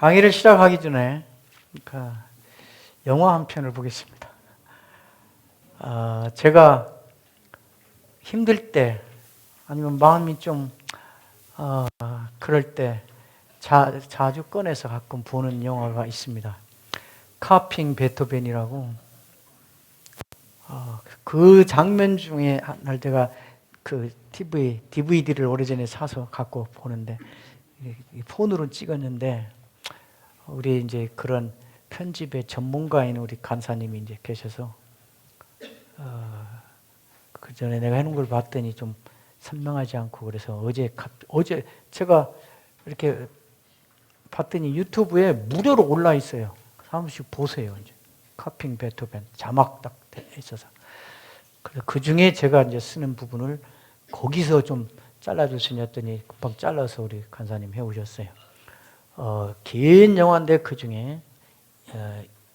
강의를 시작하기 전에 영화 한 편을 보겠습니다. 제가 힘들 때 아니면 마음이 좀 그럴 때 자주 꺼내서 가끔 보는 영화가 있습니다. 카핑 베토벤이라고. 그 장면 중에 날 제가 그 DVD를 오래전에 사서 갖고 보는데 폰으로 찍었는데 우리 이제 그런 편집의 전문가인 우리 간사님이 이제 계셔서 그 전에 내가 해놓은 걸 봤더니 좀 선명하지 않고 그래서 어제 제가 이렇게 봤더니 유튜브에 무료로 올라 있어요. 한 번씩 보세요. 이제 카핑 베토벤 자막 딱 있어서. 그래서 그 중에 제가 이제 쓰는 부분을 거기서 좀 잘라줄 수 있냐더니 금방 잘라서 우리 간사님 해오셨어요. 긴 영화인데 그 중에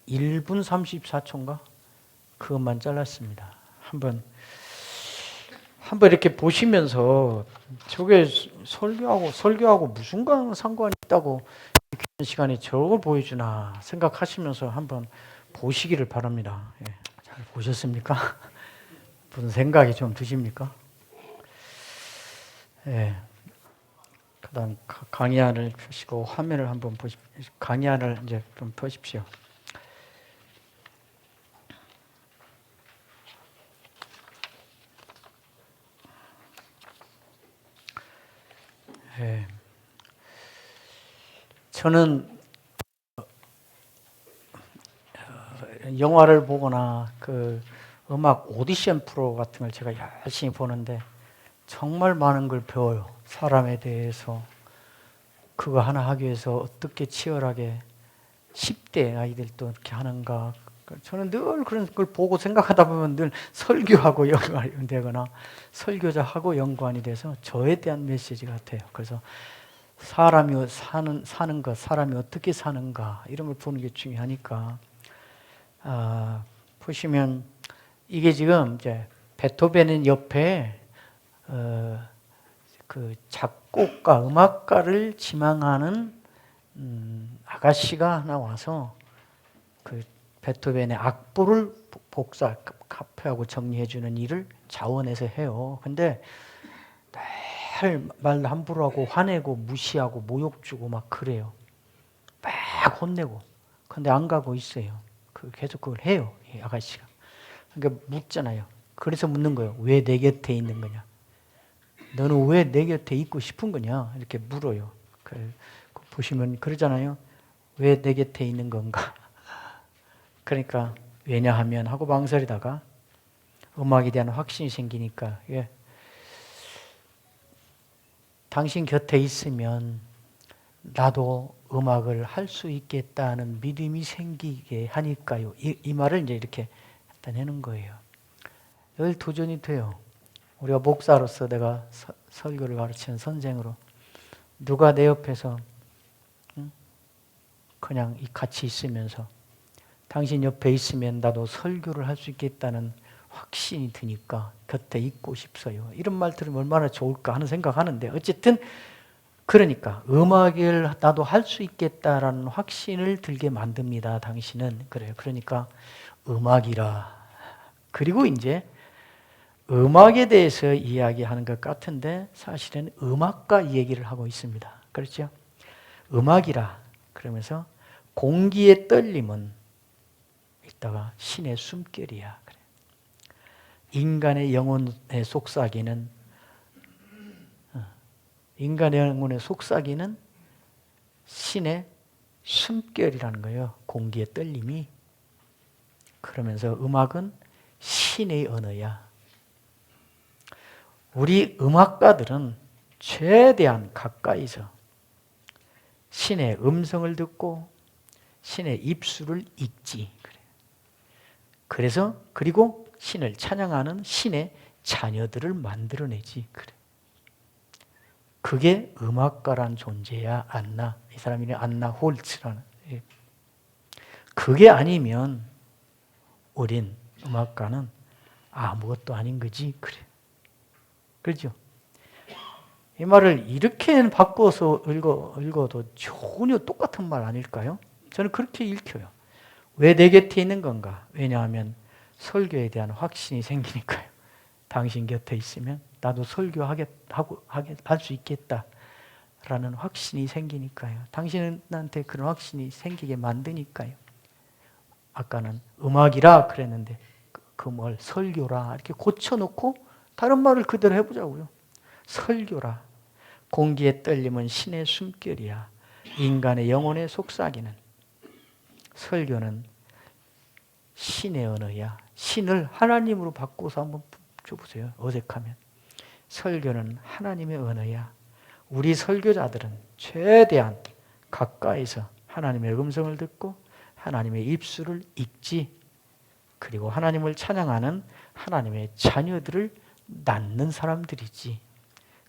1분 34초인가? 그것만 잘랐습니다. 한번 이렇게 보시면서 저게 설교하고 무슨 상관이 있다고 이렇게 시간에 저걸 보여주나 생각하시면서 한번 보시기를 바랍니다. 예, 잘 보셨습니까? 무슨 생각이 좀 드십니까? 예. 그다음 강의안을 펴시고 화면을 한번 보십시오. 강의안을 이제 좀 펴십시오. 예. 저는 영화를 보거나 그 음악 오디션 프로 같은 걸 제가 열심히 보는데 정말 많은 걸 배워요. 사람에 대해서. 그거 하나 하기 위해서 어떻게 치열하게 10대 아이들도 이렇게 하는가. 저는 늘 그런 걸 보고 생각하다 보면 늘 설교하고 연관이 되거나 설교자하고 연관이 돼서 저에 대한 메시지 같아요. 그래서 사람이 사는 것, 사람이 어떻게 사는가 이런 걸 보는 게 중요하니까 보시면 이게 지금 이제 베토벤은 옆에 그 작곡가, 음악가를 지망하는 아가씨가 하나 와서 그 베토벤의 악보를 카피하고 정리해주는 일을 자원해서 해요. 근데 늘 말 함부로 하고 화내고 무시하고 모욕 주고 막 그래요. 막 혼내고. 근데 안 가고 있어요. 계속 그걸 해요. 이 아가씨가. 그러니까 묻잖아요. 그래서 묻는 거예요. 왜 내 곁에 있는 거냐? 너는 왜 내 곁에 있고 싶은 거냐? 이렇게 물어요. 보시면 그러잖아요. 왜 내 곁에 있는 건가? 그러니까 왜냐하면 하고 망설이다가 음악에 대한 확신이 생기니까 당신 곁에 있으면 나도 음악을 할 수 있겠다는 믿음이 생기게 하니까요. 이 말을 이제 이렇게 해내는 거예요. 늘 도전이 돼요. 우리가 목사로서 내가 설교를 가르치는 선생으로 누가 내 옆에서 그냥 같이 있으면서 당신 옆에 있으면 나도 설교를 할 수 있겠다는 확신이 드니까 곁에 있고 싶어요. 이런 말 들으면 얼마나 좋을까 하는 생각하는데 어쨌든 그러니까 음악을 나도 할 수 있겠다라는 확신을 들게 만듭니다. 당신은. 그래요. 그러니까 음악이라. 그리고 이제 음악에 대해서 이야기하는 것 같은데 사실은 음악가 얘기를 하고 있습니다. 그렇죠? 음악이라 그러면서 공기의 떨림은 있다가 신의 숨결이야. 그래. 인간의 영혼의 속삭이는 신의 숨결이라는 거예요. 공기의 떨림이. 그러면서 음악은 신의 언어야. 우리 음악가들은 최대한 가까이서 신의 음성을 듣고 신의 입술을 읽지. 그래서 그리고 신을 찬양하는 신의 자녀들을 만들어내지. 그래. 그게 음악가란 존재야. 안나. 이 사람 이름이 안나 홀츠라는. 그게 아니면 우린 음악가는 아무것도 아닌 거지. 그래. 그렇죠? 이 말을 이렇게 바꿔서 읽어도 전혀 똑같은 말 아닐까요? 저는 그렇게 읽혀요. 왜 내 곁에 있는 건가? 왜냐하면 설교에 대한 확신이 생기니까요. 당신 곁에 있으면 나도 설교할 수 있겠다라는 확신이 생기니까요. 당신한테 그런 확신이 생기게 만드니까요. 아까는 음악이라 그랬는데 그 뭘 설교라 이렇게 고쳐놓고 다른 말을 그대로 해보자고요. 설교라. 공기의 떨림은 신의 숨결이야. 인간의 영혼의 속삭이는. 설교는 신의 언어야. 신을 하나님으로 바꿔서 한번 줘보세요. 어색하면. 설교는 하나님의 언어야. 우리 설교자들은 최대한 가까이서 하나님의 음성을 듣고 하나님의 입술을 읽지, 그리고 하나님을 찬양하는 하나님의 자녀들을 낳는 사람들이지.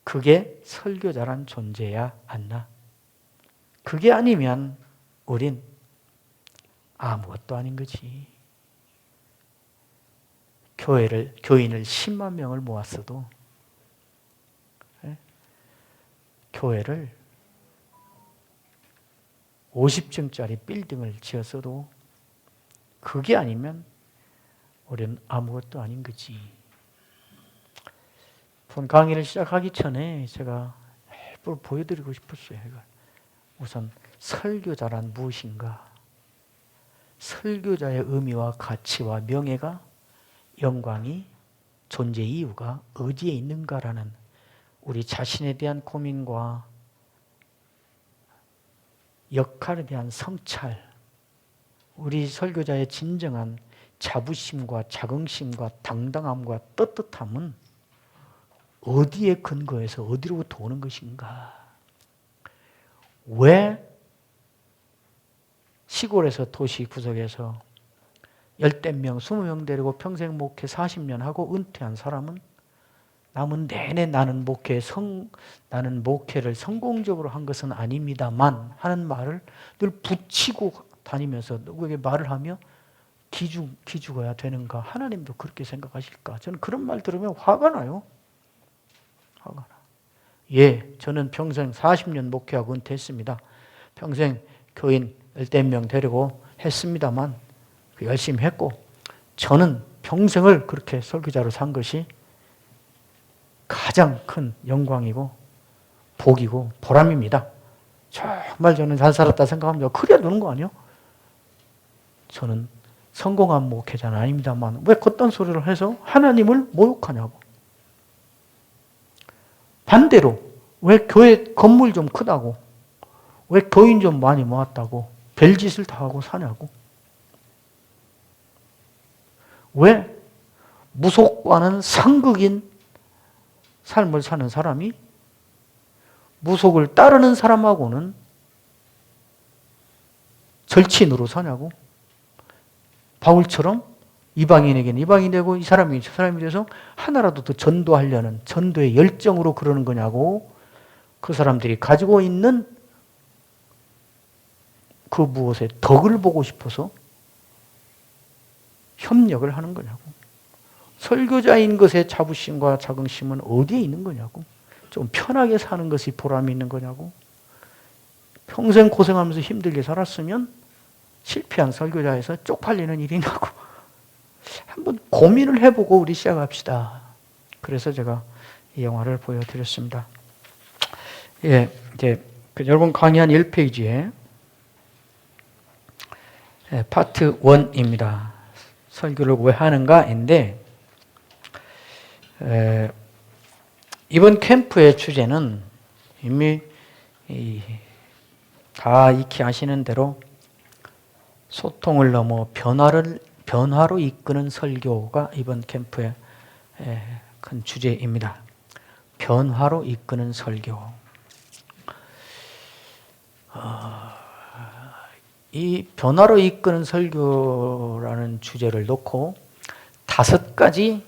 그게 설교자란 존재야 않나? 그게 아니면 우린 아무것도 아닌 거지. 교인을 10만 명을 모았어도, 교회를 50층짜리 빌딩을 지었어도 그게 아니면 우리는 아무것도 아닌 거지. 본 강의를 시작하기 전에 제가 일부러 보여드리고 싶었어요. 우선 설교자란 무엇인가? 설교자의 의미와 가치와 명예가, 영광이, 존재 이유가 어디에 있는가라는 우리 자신에 대한 고민과 역할에 대한 성찰, 우리 설교자의 진정한 자부심과 자긍심과 당당함과 떳떳함은 어디에 근거해서 어디로부터 오는 것인가? 왜 시골에서 도시 구석에서 10명, 20명 데리고 평생 목회 40년 하고 은퇴한 사람은 남은 내내 나는 목회를 성공적으로 한 것은 아닙니다만 하는 말을 늘 붙이고 다니면서 누구에게 말을 하며 기죽어야 되는가? 하나님도 그렇게 생각하실까? 저는 그런 말 들으면 화가 나요. 화가 나. 예, 저는 평생 40년 목회하고 은퇴했습니다. 평생 교인 10명 데리고 했습니다만 열심히 했고, 저는 평생을 그렇게 설교자로 산 것이 가장 큰 영광이고 복이고 보람입니다. 정말 저는 잘 살았다 생각합니다. 그래야 되는 거 아니에요? 저는 성공한 목회자는 아닙니다만 왜 그딴 소리를 해서 하나님을 모욕하냐고. 반대로 왜 교회 건물 좀 크다고, 왜 교인 좀 많이 모았다고 별짓을 다 하고 사냐고. 왜 무속과는 상극인 삶을 사는 사람이 무속을 따르는 사람하고는 절친으로 사냐고. 바울처럼 이방인에게는 이방인이 되고 이 사람이 저 사람이 돼서 하나라도 더 전도하려는 전도의 열정으로 그러는 거냐고. 그 사람들이 가지고 있는 그 무엇에 덕을 보고 싶어서 협력을 하는 거냐고. 설교자인 것의 자부심과 자긍심은 어디에 있는 거냐고. 좀 편하게 사는 것이 보람이 있는 거냐고. 평생 고생하면서 힘들게 살았으면 실패한 설교자에서 쪽팔리는 일이냐고. 한번 고민을 해보고 우리 시작합시다. 그래서 제가 이 영화를 보여드렸습니다. 예, 이제 여러분 강의 한 1페이지에 파트 1입니다. 설교를 왜 하는가인데, 이번 캠프의 주제는 이미 다 익히 아시는 대로 소통을 넘어 변화로 이끄는 설교가 이번 캠프의 큰 주제입니다. 변화로 이끄는 설교. 이 변화로 이끄는 설교라는 주제를 놓고 5가지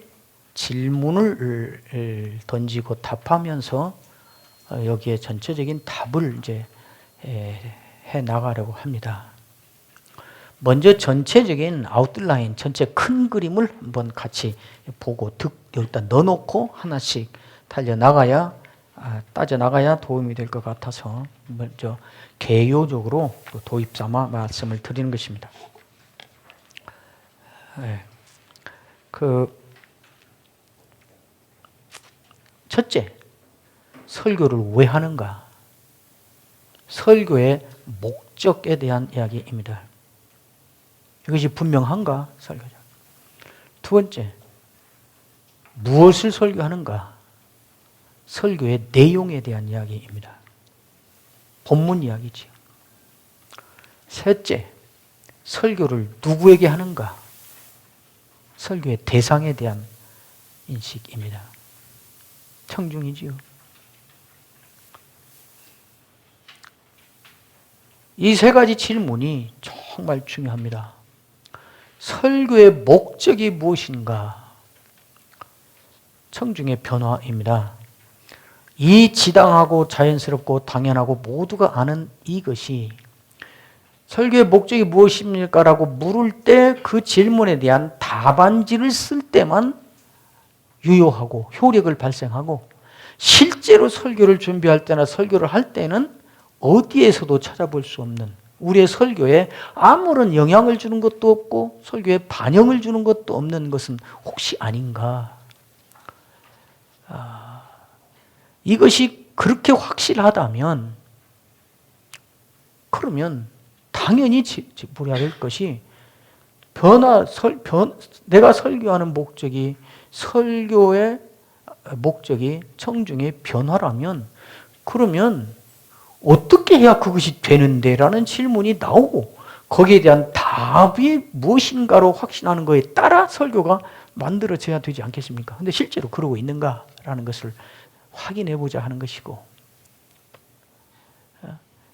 질문을 던지고 답하면서 여기에 전체적인 답을 이제 해 나가려고 합니다. 먼저 전체적인 아웃라인, 전체 큰 그림을 한번 같이 보고 여기다 넣어놓고 하나씩 달려 나가야 따져나가야 도움이 될 것 같아서 먼저 개요적으로 도입 삼아 말씀을 드리는 것입니다. 첫째, 설교를 왜 하는가? 설교의 목적에 대한 이야기입니다. 이것이 분명한가? 설교자. 두 번째, 무엇을 설교하는가? 설교의 내용에 대한 이야기입니다. 본문 이야기지요. 셋째, 설교를 누구에게 하는가? 설교의 대상에 대한 인식입니다. 청중이지요. 이 세 가지 질문이 정말 중요합니다. 설교의 목적이 무엇인가? 청중의 변화입니다. 이 지당하고 자연스럽고 당연하고 모두가 아는 이것이 설교의 목적이 무엇입니까? 라고 물을 때 그 질문에 대한 답안지를 쓸 때만 유효하고 효력을 발생하고 실제로 설교를 준비할 때나 설교를 할 때는 어디에서도 찾아볼 수 없는 우리의 설교에 아무런 영향을 주는 것도 없고 설교에 반영을 주는 것도 없는 것은 혹시 아닌가? 이것이 그렇게 확실하다면 그러면 당연히 물어야 될 것이 내가 설교하는 목적이 설교의 목적이 청중의 변화라면 그러면 어떻게 해야 그것이 되는데? 라는 질문이 나오고 거기에 대한 답이 무엇인가로 확신하는 것에 따라 설교가 만들어져야 되지 않겠습니까? 근데 실제로 그러고 있는가라는 것을 확인해 보자 하는 것이고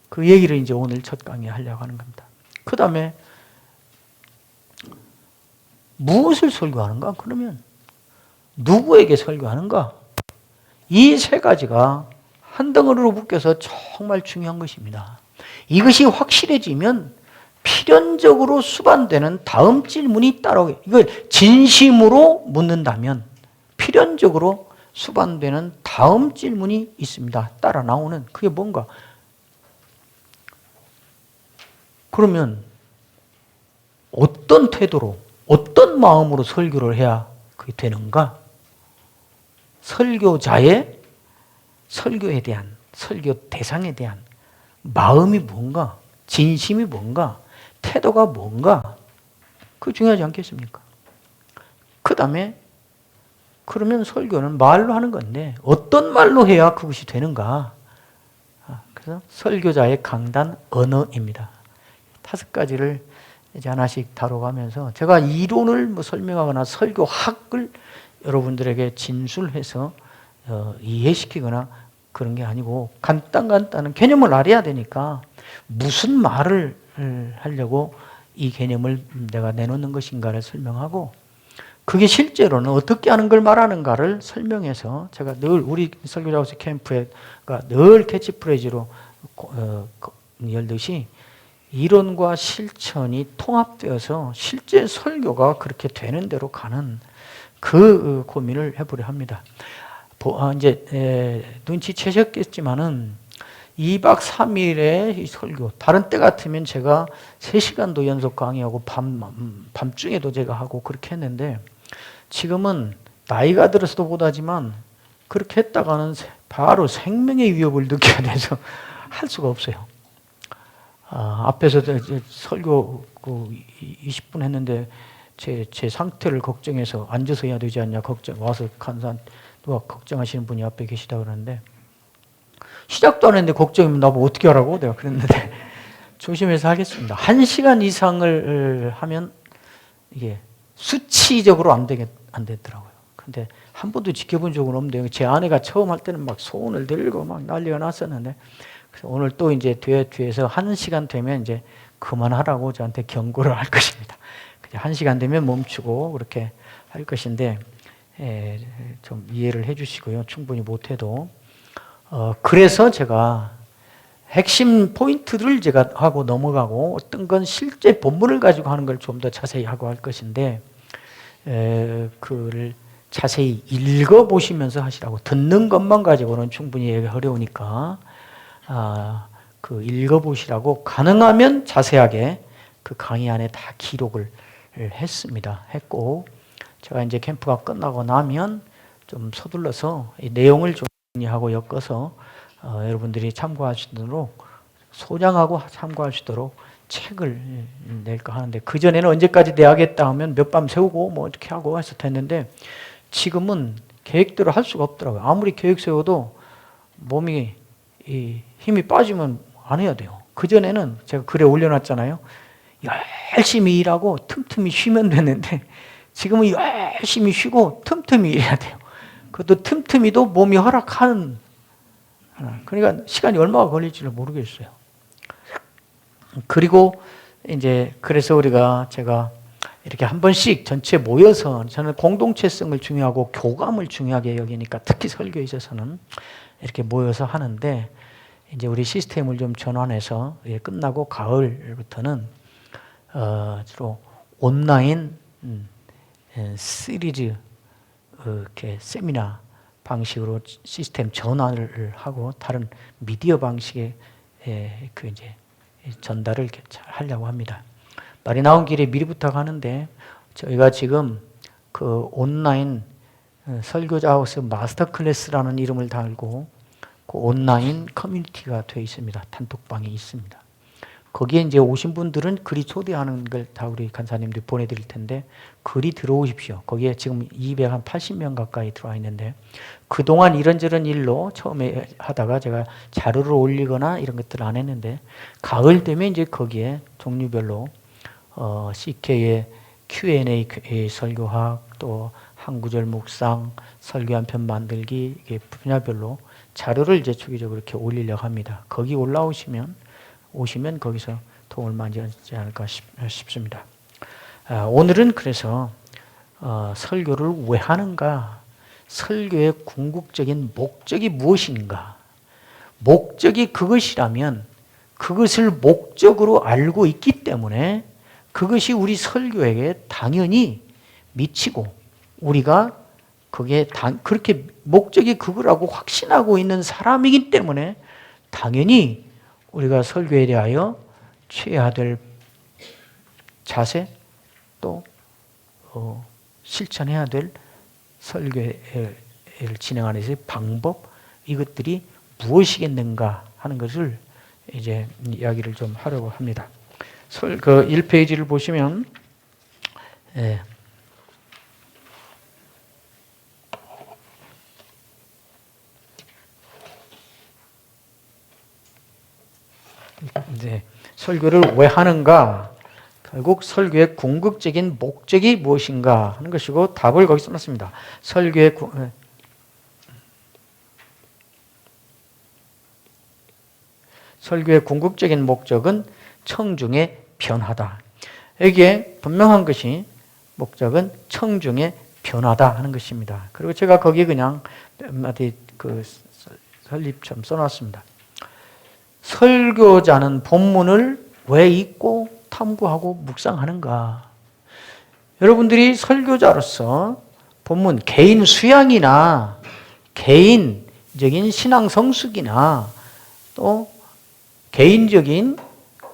그 얘기를 이제 오늘 첫 강의에 하려고 하는 겁니다. 그 다음에 무엇을 설교하는가? 그러면 누구에게 설교하는가? 이 세 가지가 한 덩어리로 묶여서 정말 중요한 것입니다. 이것이 확실해지면 필연적으로 수반되는 다음 질문이 따라오게, 이걸 진심으로 묻는다면 필연적으로 수반되는 다음 질문이 있습니다. 따라 나오는 그게 뭔가? 그러면 어떤 태도로, 어떤 마음으로 설교를 해야 그게 되는가? 설교자의 설교에 대한, 설교 대상에 대한 마음이 뭔가, 진심이 뭔가, 태도가 뭔가, 그거 중요하지 않겠습니까? 그 다음에 그러면 설교는 말로 하는 건데 어떤 말로 해야 그것이 되는가? 그래서 설교자의 강단 언어입니다. 5가지를 이제 하나씩 다뤄가면서 제가 이론을 설명하거나 설교학을 여러분들에게 진술해서 이해시키거나 그런 게 아니고 간단한 개념을 알아야 되니까 무슨 말을 하려고 이 개념을 내가 내놓는 것인가를 설명하고 그게 실제로는 어떻게 하는 걸 말하는가를 설명해서 제가 늘 우리 설교자우스 캠프가 늘 캐치프레이즈로 열듯이 이론과 실천이 통합되어서 실제 설교가 그렇게 되는 대로 가는 그 고민을 해보려 합니다. 이제 눈치채셨겠지만은 2박 3일의 설교, 다른 때 같으면 제가 3시간도 연속 강의하고 밤중에도 제가 하고 그렇게 했는데 지금은 나이가 들어서도 못하지만 그렇게 했다가는 바로 생명의 위협을 느껴야 돼서 할 수가 없어요. 앞에서 설교 20분 했는데 제 상태를 걱정해서 앉아서 해야 되지 않냐 와서 간사한 누가 걱정하시는 분이 앞에 계시다 그러는데 시작도 안 했는데 걱정이면 나보고 어떻게 하라고 내가 그랬는데 조심해서 하겠습니다. 1시간 이상을 하면 이게 수치적으로 안 되더라고요. 근데 한 번도 지켜본 적은 없는데 제 아내가 처음 할 때는 막 손을 들고 막 난리가 났었는데 그래서 오늘 또 이제 뒤에서 1시간 되면 이제 그만하라고 저한테 경고를 할 것입니다. 1시간 되면 멈추고 그렇게 할 것인데 좀 이해를 해주시고요. 충분히 못해도 그래서 제가 핵심 포인트를 제가 하고 넘어가고 어떤 건 실제 본문을 가지고 하는 걸 좀 더 자세히 하고 할 것인데 그를 자세히 읽어보시면서 하시라고. 듣는 것만 가지고는 충분히 얘기가 어려우니까 그 읽어보시라고 가능하면 자세하게 그 강의 안에 다 기록을 했고 제가 이제 캠프가 끝나고 나면 좀 서둘러서 이 내용을 좀 정리하고 엮어서 여러분들이 참고하시도록 소장하고 참고하시도록 책을 낼까 하는데 그전에는 언제까지 내야겠다 하면 몇 밤 세우고 뭐 어떻게 하고 했을 텐데 지금은 계획대로 할 수가 없더라고요. 아무리 계획 세워도 몸이 힘이 빠지면 안 해야 돼요. 그전에는 제가 글에 올려놨잖아요. 열심히 일하고 틈틈이 쉬면 되는데 지금은 열심히 쉬고 틈틈이 일해야 돼요. 그것도 틈틈이도 몸이 허락하는, 그러니까 시간이 얼마나 걸릴지를 모르겠어요. 그리고 이제 그래서 제가 이렇게 한 번씩 전체 모여서 저는 공동체성을 중요하고 교감을 중요하게 여기니까 특히 설교에 있어서는 이렇게 모여서 하는데 이제 우리 시스템을 좀 전환해서 끝나고 가을부터는 주로 온라인 시리즈 이렇게 세미나 방식으로 시스템 전환을 하고 다른 미디어 방식의 그 이제 전달을 잘 하려고 합니다. 말이 나온 길에 미리 부탁하는데 저희가 지금 그 온라인 설교자 하우스 마스터 클래스라는 이름을 달고 그 온라인 커뮤니티가 되어 있습니다. 단톡방이 있습니다. 거기에 이제 오신 분들은 글이 초대하는 걸 다 우리 간사님들이 보내드릴 텐데 글이 들어오십시오. 거기에 지금 280명 가까이 들어와 있는데 그동안 이런저런 일로 처음에 하다가 제가 자료를 올리거나 이런 것들을 안 했는데 가을 되면 이제 거기에 종류별로 CK의 Q&A 설교학 또 한 구절 묵상, 설교 한 편 만들기 이게 분야별로 자료를 이제 주기적으로 이렇게 올리려고 합니다. 거기 오시면 거기서 도움을 많이 얻지 않을까 싶습니다. 오늘은 그래서 설교를 왜 하는가? 설교의 궁극적인 목적이 무엇인가? 목적이 그것이라면 그것을 목적으로 알고 있기 때문에 그것이 우리 설교에게 당연히 미치고 우리가 그렇게 목적이 그거라고 확신하고 있는 사람이기 때문에 당연히 우리가 설교에 대하여 취해야 될 자세 또 실천해야 될 설교를 진행하는 데서의 방법 이것들이 무엇이겠는가 하는 것을 이제 이야기를 좀 하려고 합니다. 그 1페이지를 보시면 이제 설교를 왜 하는가? 결국 설교의 궁극적인 목적이 무엇인가 하는 것이고 답을 거기 써놨습니다. 설교의 궁극적인 목적은 청중의 변화다. 여기에 분명한 것이 목적은 청중의 변화다 하는 것입니다. 그리고 제가 거기에 그냥 몇 마디 그 설립처럼 써놨습니다. 설교자는 본문을 왜 읽고 탐구하고 묵상하는가? 여러분들이 설교자로서 본문 개인 수양이나 개인적인 신앙 성숙이나 또 개인적인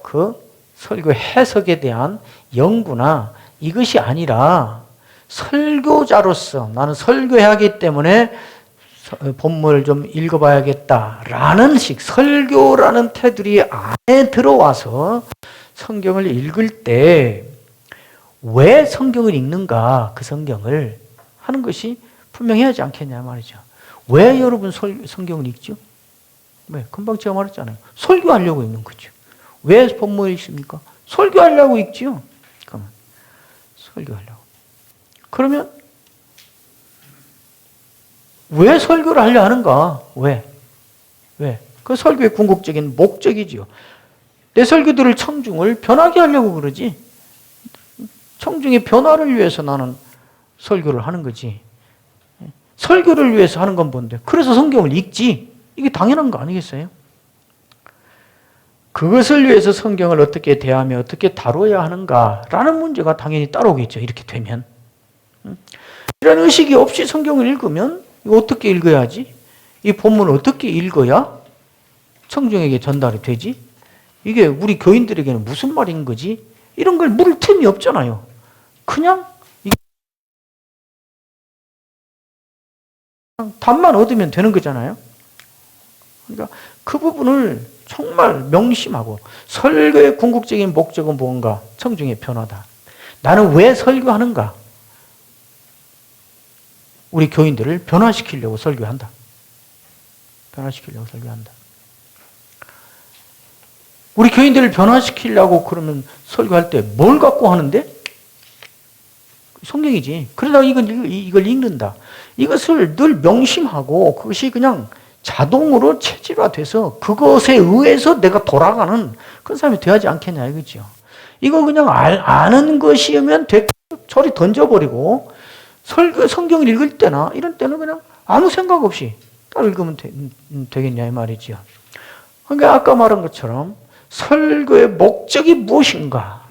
그 설교 해석에 대한 연구나 이것이 아니라 설교자로서 나는 설교해야 하기 때문에 본문을 좀 읽어봐야겠다라는 설교라는 테두리 안에 들어와서 성경을 읽을 때 왜 성경을 읽는가 그 성경을 하는 것이 분명해야지 않겠냐 말이죠. 왜 여러분 성경을 읽죠? 왜? 금방 제가 말했잖아요. 설교하려고 읽는 거죠. 왜 본문을 읽습니까? 설교하려고 읽지요. 그러면 설교하려고. 그러면 왜 설교를 하려 하는가? 왜? 그 설교의 궁극적인 목적이지요. 내 설교들을 청중을 변하게 하려고 그러지. 청중의 변화를 위해서 나는 설교를 하는 거지. 설교를 위해서 하는 건 뭔데? 그래서 성경을 읽지. 이게 당연한 거 아니겠어요? 그것을 위해서 성경을 어떻게 대하며 어떻게 다뤄야 하는가라는 문제가 당연히 따라오겠죠. 이렇게 되면. 이런 의식이 없이 성경을 읽으면 이거 어떻게 읽어야지? 이 본문을 어떻게 읽어야 청중에게 전달이 되지? 이게 우리 교인들에게는 무슨 말인 거지? 이런 걸 물을 틈이 없잖아요. 그냥 답만 얻으면 되는 거잖아요. 그러니까 그 부분을 정말 명심하고, 설교의 궁극적인 목적은 뭔가? 청중의 변화다. 나는 왜 설교하는가? 우리 교인들을 변화시키려고 설교한다. 변화시키려고 설교한다. 우리 교인들을 변화시키려고 그러면 설교할 때 뭘 갖고 하는데? 성경이지. 그러다가 이걸 읽는다. 이것을 늘 명심하고 그것이 그냥 자동으로 체질화돼서 그것에 의해서 내가 돌아가는 그런 사람이 되어야지 않겠냐 이거죠. 이거 그냥 아는 것이면 저리 던져버리고 성경을 읽을 때나 이런 때는 그냥 아무 생각 없이 따로 읽으면 되겠냐 이 말이죠. 그러니까 아까 말한 것처럼 설교의 목적이 무엇인가?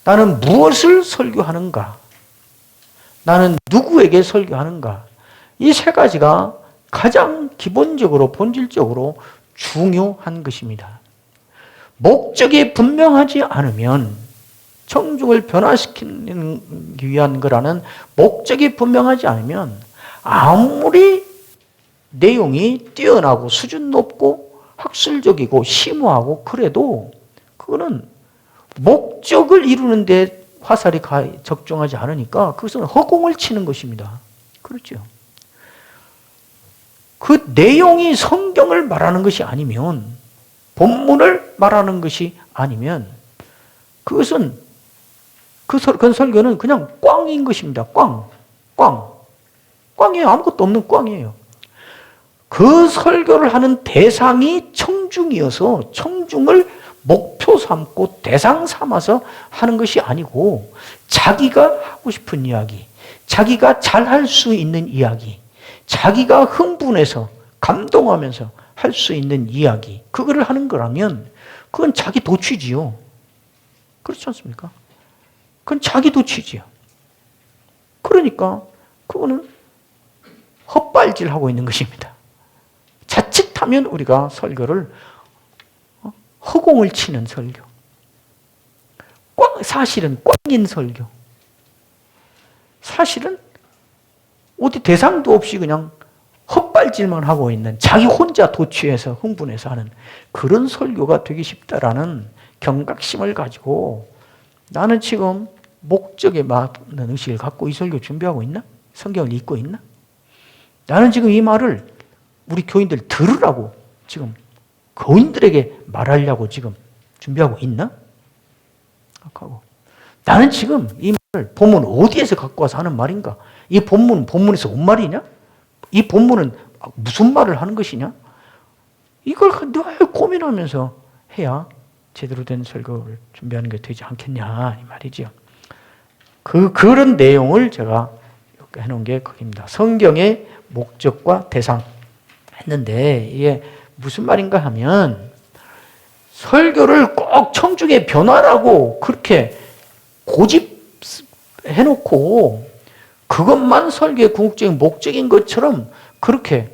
나는 무엇을 설교하는가? 나는 누구에게 설교하는가? 이 세 가지가 가장 기본적으로 본질적으로 중요한 것입니다. 목적이 분명하지 않으면, 청중을 변화시키기 위한 거라는 목적이 분명하지 않으면 아무리 내용이 뛰어나고 수준 높고 학술적이고 심오하고 그래도 그거는 목적을 이루는 데 화살이 적중하지 않으니까 그것은 허공을 치는 것입니다. 그렇죠? 그 내용이 성경을 말하는 것이 아니면, 본문을 말하는 것이 아니면 그것은 그 설교는 그냥 꽝인 것입니다. 꽝이에요. 아무것도 없는 꽝이에요. 그 설교를 하는 대상이 청중이어서 청중을 목표 삼고 대상 삼아서 하는 것이 아니고, 자기가 하고 싶은 이야기, 자기가 잘할 수 있는 이야기, 자기가 흥분해서 감동하면서 할 수 있는 이야기, 그거를 하는 거라면 그건 자기 도취지요. 그렇지 않습니까? 그건 자기 도취지요. 그러니까 그거는 헛발질하고 있는 것입니다. 자칫하면 우리가 설교를 허공을 치는 설교, 사실은 꽝인 설교, 사실은 어디 대상도 없이 그냥 헛발질만 하고 있는, 자기 혼자 도취해서 흥분해서 하는 그런 설교가 되기 쉽다라는 경각심을 가지고, 나는 지금 목적에 맞는 의식을 갖고 이 설교 준비하고 있나? 성경을 읽고 있나? 나는 지금 이 말을 우리 교인들 들으라고 지금 교인들에게 말하려고 지금 준비하고 있나? 하고, 나는 지금 이 말을 본문 어디에서 갖고 와서 하는 말인가? 이 본문에서 온 말이냐? 이 본문은 무슨 말을 하는 것이냐? 이걸 늘 고민하면서 해야 제대로 된 설교를 준비하는 게 되지 않겠냐 이 말이죠. 그런 내용을 제가 해놓은 게 거기입니다. 성경의 목적과 대상 했는데, 이게 무슨 말인가 하면, 설교를 꼭 청중의 변화라고 그렇게 고집해놓고 그것만 설교의 궁극적인 목적인 것처럼 그렇게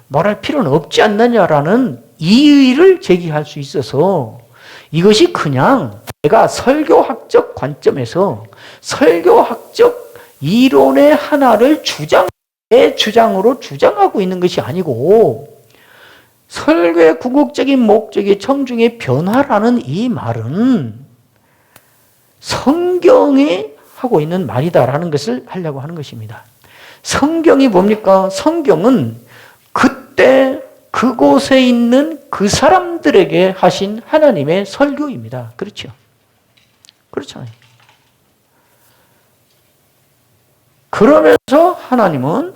말할 필요는 없지 않느냐라는 이의를 제기할 수 있어서, 이것이 그냥 내가 설교학적 관점에서 설교학적 이론의 하나를 내 주장으로 주장하고 있는 것이 아니고, 설교의 궁극적인 목적이 청중의 변화라는 이 말은 성경이 하고 있는 말이다라는 것을 하려고 하는 것입니다. 성경이 뭡니까? 성경은 그때 그곳에 있는 그 사람들에게 하신 하나님의 설교입니다. 그렇죠? 그렇잖아요. 그러면서 하나님은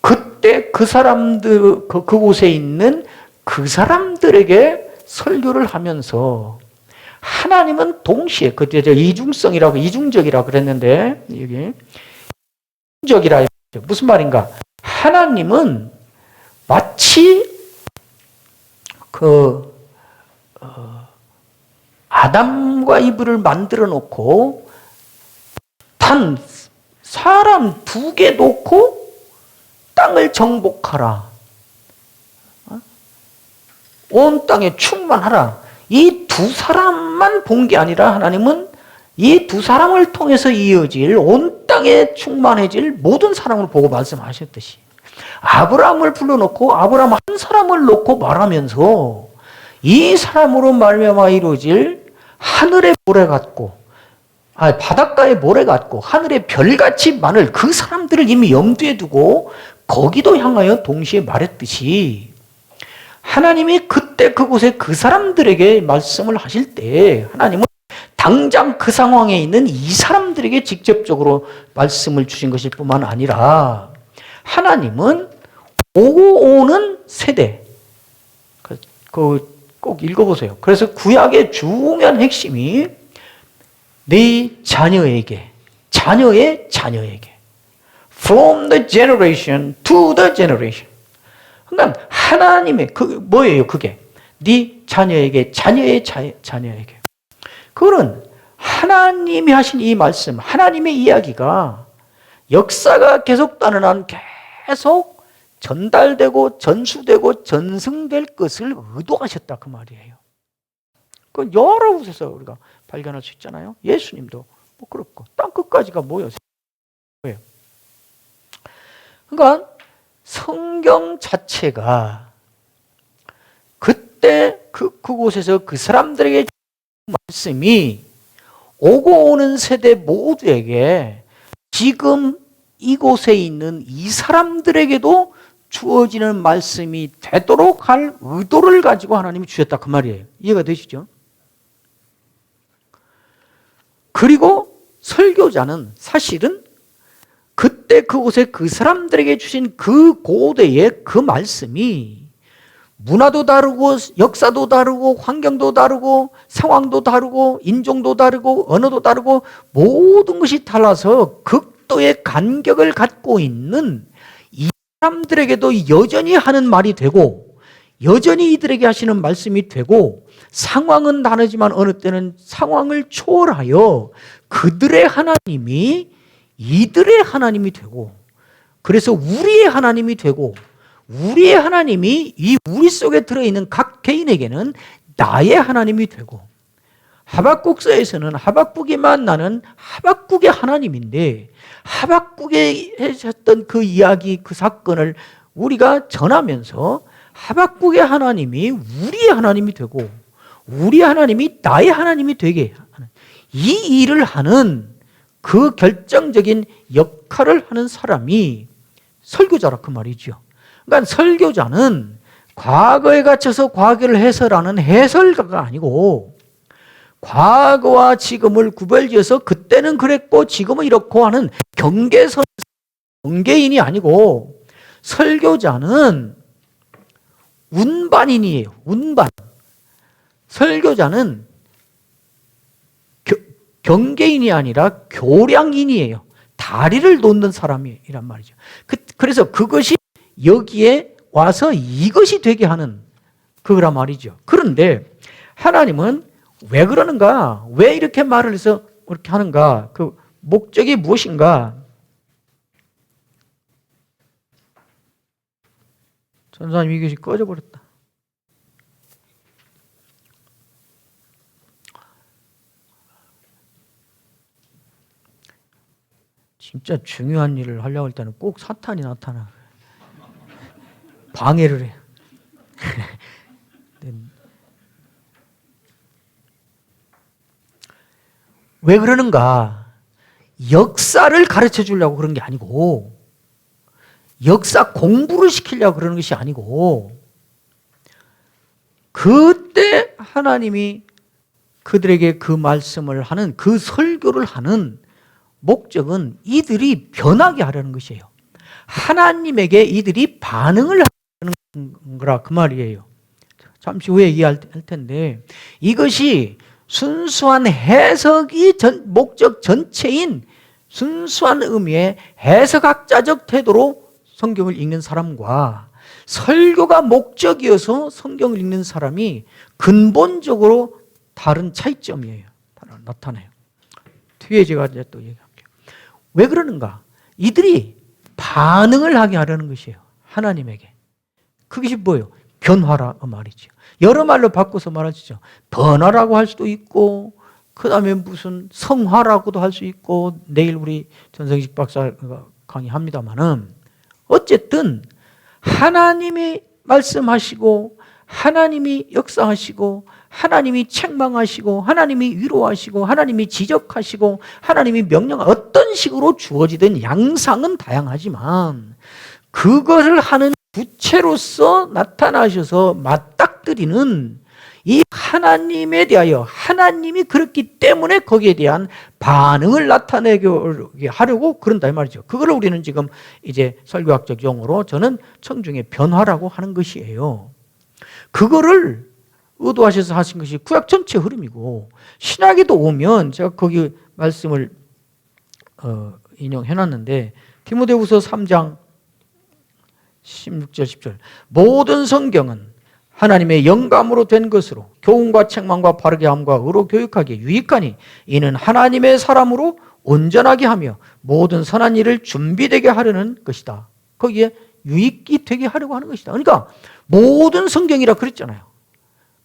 그때 그 사람들, 그곳에 있는 그 사람들에게 설교를 하면서, 하나님은 동시에, 그때 이중적이라고 그랬는데, 여기, 이중적이라, 무슨 말인가? 하나님은 마치 아담과 이브를 만들어 놓고, 사람 2개 놓고 땅을 정복하라. 온 땅에 충만하라. 이 2사람만 본 게 아니라 하나님은 이 2사람을 통해서 이어질 온 땅에 충만해질 모든 사람을 보고 말씀하셨듯이 아브라함을 불러놓고 아브라함 한 사람을 놓고 말하면서 이 사람으로 말미암아 이루어질 하늘의 모래 같고 바닷가의 모래 같고 하늘의 별같이 많을 그 사람들을 이미 염두에 두고 거기도 향하여 동시에 말했듯이 하나님이 그때 그곳에 그 사람들에게 말씀을 하실 때 하나님은 당장 그 상황에 있는 이 사람들에게 직접적으로 말씀을 주신 것일 뿐만 아니라 하나님은 오고 오는 세대 꼭 읽어보세요. 그래서 구약의 중요한 핵심이 네 자녀에게 자녀의 자녀에게 From the generation to the generation. 그러니까 하나님의 뭐예요 그게? 네 자녀에게 자녀의 자녀에게. 그거는 하나님이 하신 이 말씀, 하나님의 이야기가 역사가 계속되는 한 계속 전달되고 전수되고 전승될 것을 의도하셨다 그 말이에요. 그 여러 곳에서 우리가 발견할 수 있잖아요. 예수님도 뭐 그렇고 땅 끝까지가 뭐예요? 그러니까 성경 자체가 그때 그곳에서 그 사람들에게 말씀이 오고 오는 세대 모두에게 지금 이곳에 있는 이 사람들에게도 주어지는 말씀이 되도록 할 의도를 가지고 하나님이 주셨다 그 말이에요. 이해가 되시죠? 그리고 설교자는 사실은 그때 그곳에 그 사람들에게 주신 그 고대의 그 말씀이 문화도 다르고 역사도 다르고 환경도 다르고 상황도 다르고 인종도 다르고 언어도 다르고 모든 것이 달라서 극도의 간격을 갖고 있는 이 사람들에게도 여전히 하는 말이 되고 여전히 이들에게 하시는 말씀이 되고 상황은 다르지만 어느 때는 상황을 초월하여 그들의 하나님이 이들의 하나님이 되고 그래서 우리의 하나님이 되고 우리의 하나님이 이 우리 속에 들어있는 각 개인에게는 나의 하나님이 되고 하박국서에서는 하박국이 만나는 하박국의 하나님인데 하박국에 하셨던 그 이야기 그 사건을 우리가 전하면서 하박국의 하나님이 우리의 하나님이 되고 우리 하나님이 나의 하나님이 되게 하는 이 일을 하는 그 결정적인 역할을 하는 사람이 설교자라 그 말이죠. 그러니까 설교자는 과거에 갇혀서 과거를 해설하는 해설가가 아니고 과거와 지금을 구별지어서 그때는 그랬고 지금은 이렇고 하는 경계인이 아니고 설교자는 운반인이에요. 운반. 설교자는 경계인이 아니라 교량인이에요. 다리를 놓는 사람이란 말이죠. 그래서 그것이 여기에 와서 이것이 되게 하는 그거란 말이죠. 그런데 하나님은 왜 그러는가? 왜 이렇게 말을 해서 이렇게 하는가? 그 목적이 무엇인가? 전사님 이것이 꺼져버렸다. 진짜 중요한 일을 하려고 할 때는 꼭 사탄이 나타나. 방해를 해. 왜 그러는가? 역사를 가르쳐 주려고 그런 게 아니고 역사 공부를 시키려고 그러는 것이 아니고 그때 하나님이 그들에게 그 말씀을 하는 그 설교를 하는 목적은 이들이 변하게 하려는 것이에요. 하나님에게 이들이 반응을 하는 거라 그 말이에요. 잠시 후에 이해할 텐데 이것이 순수한 해석이 목적 전체인 순수한 의미의 해석학자적 태도로 성경을 읽는 사람과 설교가 목적이어서 성경을 읽는 사람이 근본적으로 다른 차이점이에요. 나타나요. 뒤에 제가 이제 또 얘기할게요. 왜 그러는가? 이들이 반응을 하게 하려는 것이에요. 하나님에게. 그것이 뭐예요? 변화라 말이죠. 여러 말로 바꿔서 말하시죠. 변화라고 할 수도 있고, 그 다음에 무슨 성화라고도 할 수 있고, 내일 우리 전성식 박사가 강의합니다만은, 어쨌든 하나님이 말씀하시고, 하나님이 역사하시고, 하나님이 책망하시고, 하나님이 위로하시고, 하나님이 지적하시고, 하나님이 어떤 식으로 주어지든 양상은 다양하지만, 그것을 하는 주체로서 나타나셔서 맞닥뜨리는 이 하나님에 대하여, 하나님이 그렇기 때문에 거기에 대한 반응을 나타내게 하려고 그런다 이 말이죠. 그거를 우리는 지금 이제 설교학적 용어로 저는 청중의 변화라고 하는 것이에요. 그거를 의도하셔서 하신 것이 구약 전체 흐름이고, 신약에도 오면 제가 거기 말씀을 인용해놨는데, 디모데후서 3장 16절 10절 모든 성경은 하나님의 영감으로 된 것으로 교훈과 책망과 바르게 함과 의로 교육하기에 유익하니 이는 하나님의 사람으로 온전하게 하며 모든 선한 일을 준비되게 하려는 것이다. 거기에 유익이 되게 하려고 하는 것이다. 그러니까 모든 성경이라 그랬잖아요.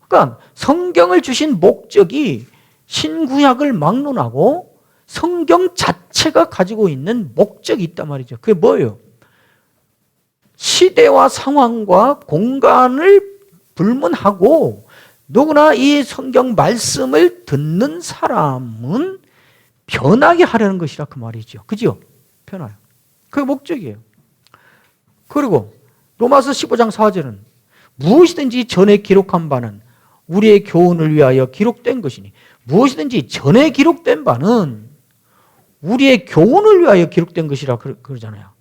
그러니까 성경을 주신 목적이 신구약을 막론하고 성경 자체가 가지고 있는 목적이 있단 말이죠. 그게 뭐예요? 시대와 상황과 공간을 불문하고 누구나 이 성경 말씀을 듣는 사람은 변하게 하려는 것이라 그 말이죠. 그죠? 변화요. 그게 목적이에요. 그리고 로마서 15장 4절은 무엇이든지 전에 기록한 바는 우리의 교훈을 위하여 기록된 것이니, 무엇이든지 전에 기록된 바는 우리의 교훈을 위하여 기록된 것이라 그러잖아요.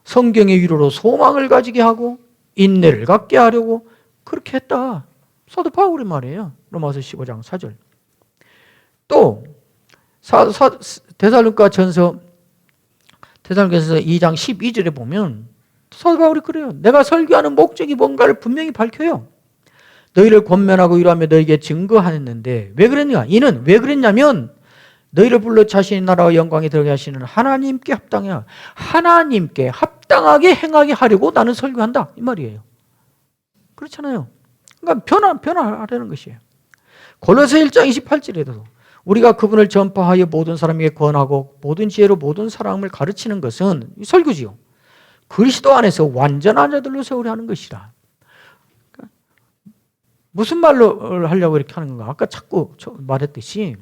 성경의 위로로 소망을 가지게 하고 인내를 갖게 하려고 그렇게 했다. 사도 바울의 말이에요. 로마서 15장 4절. 또 데살로니가전서 2장 12절에 보면 사도 바울이 그래요. 내가 설교하는 목적이 뭔가를 분명히 밝혀요. 너희를 권면하고 위로하며 너희에게 증거하였는데 왜 그랬냐? 이는 왜 그랬냐면 너희를 불러 자신의 나라와 영광에 들어가게 하시는 하나님께 합당하게 행하게 하려고 나는 설교한다 이 말이에요. 그렇잖아요. 그러니까 변화하려는 것이에요. 골로새 1장 28절에도 우리가 그분을 전파하여 모든 사람에게 권하고 모든 지혜로 모든 사람을 가르치는 것은 설교지요. 그리스도 안에서 완전한 자들로 세우려 하는 것이라. 무슨 말로 하려고 이렇게 하는 건가? 아까 자꾸 말했듯이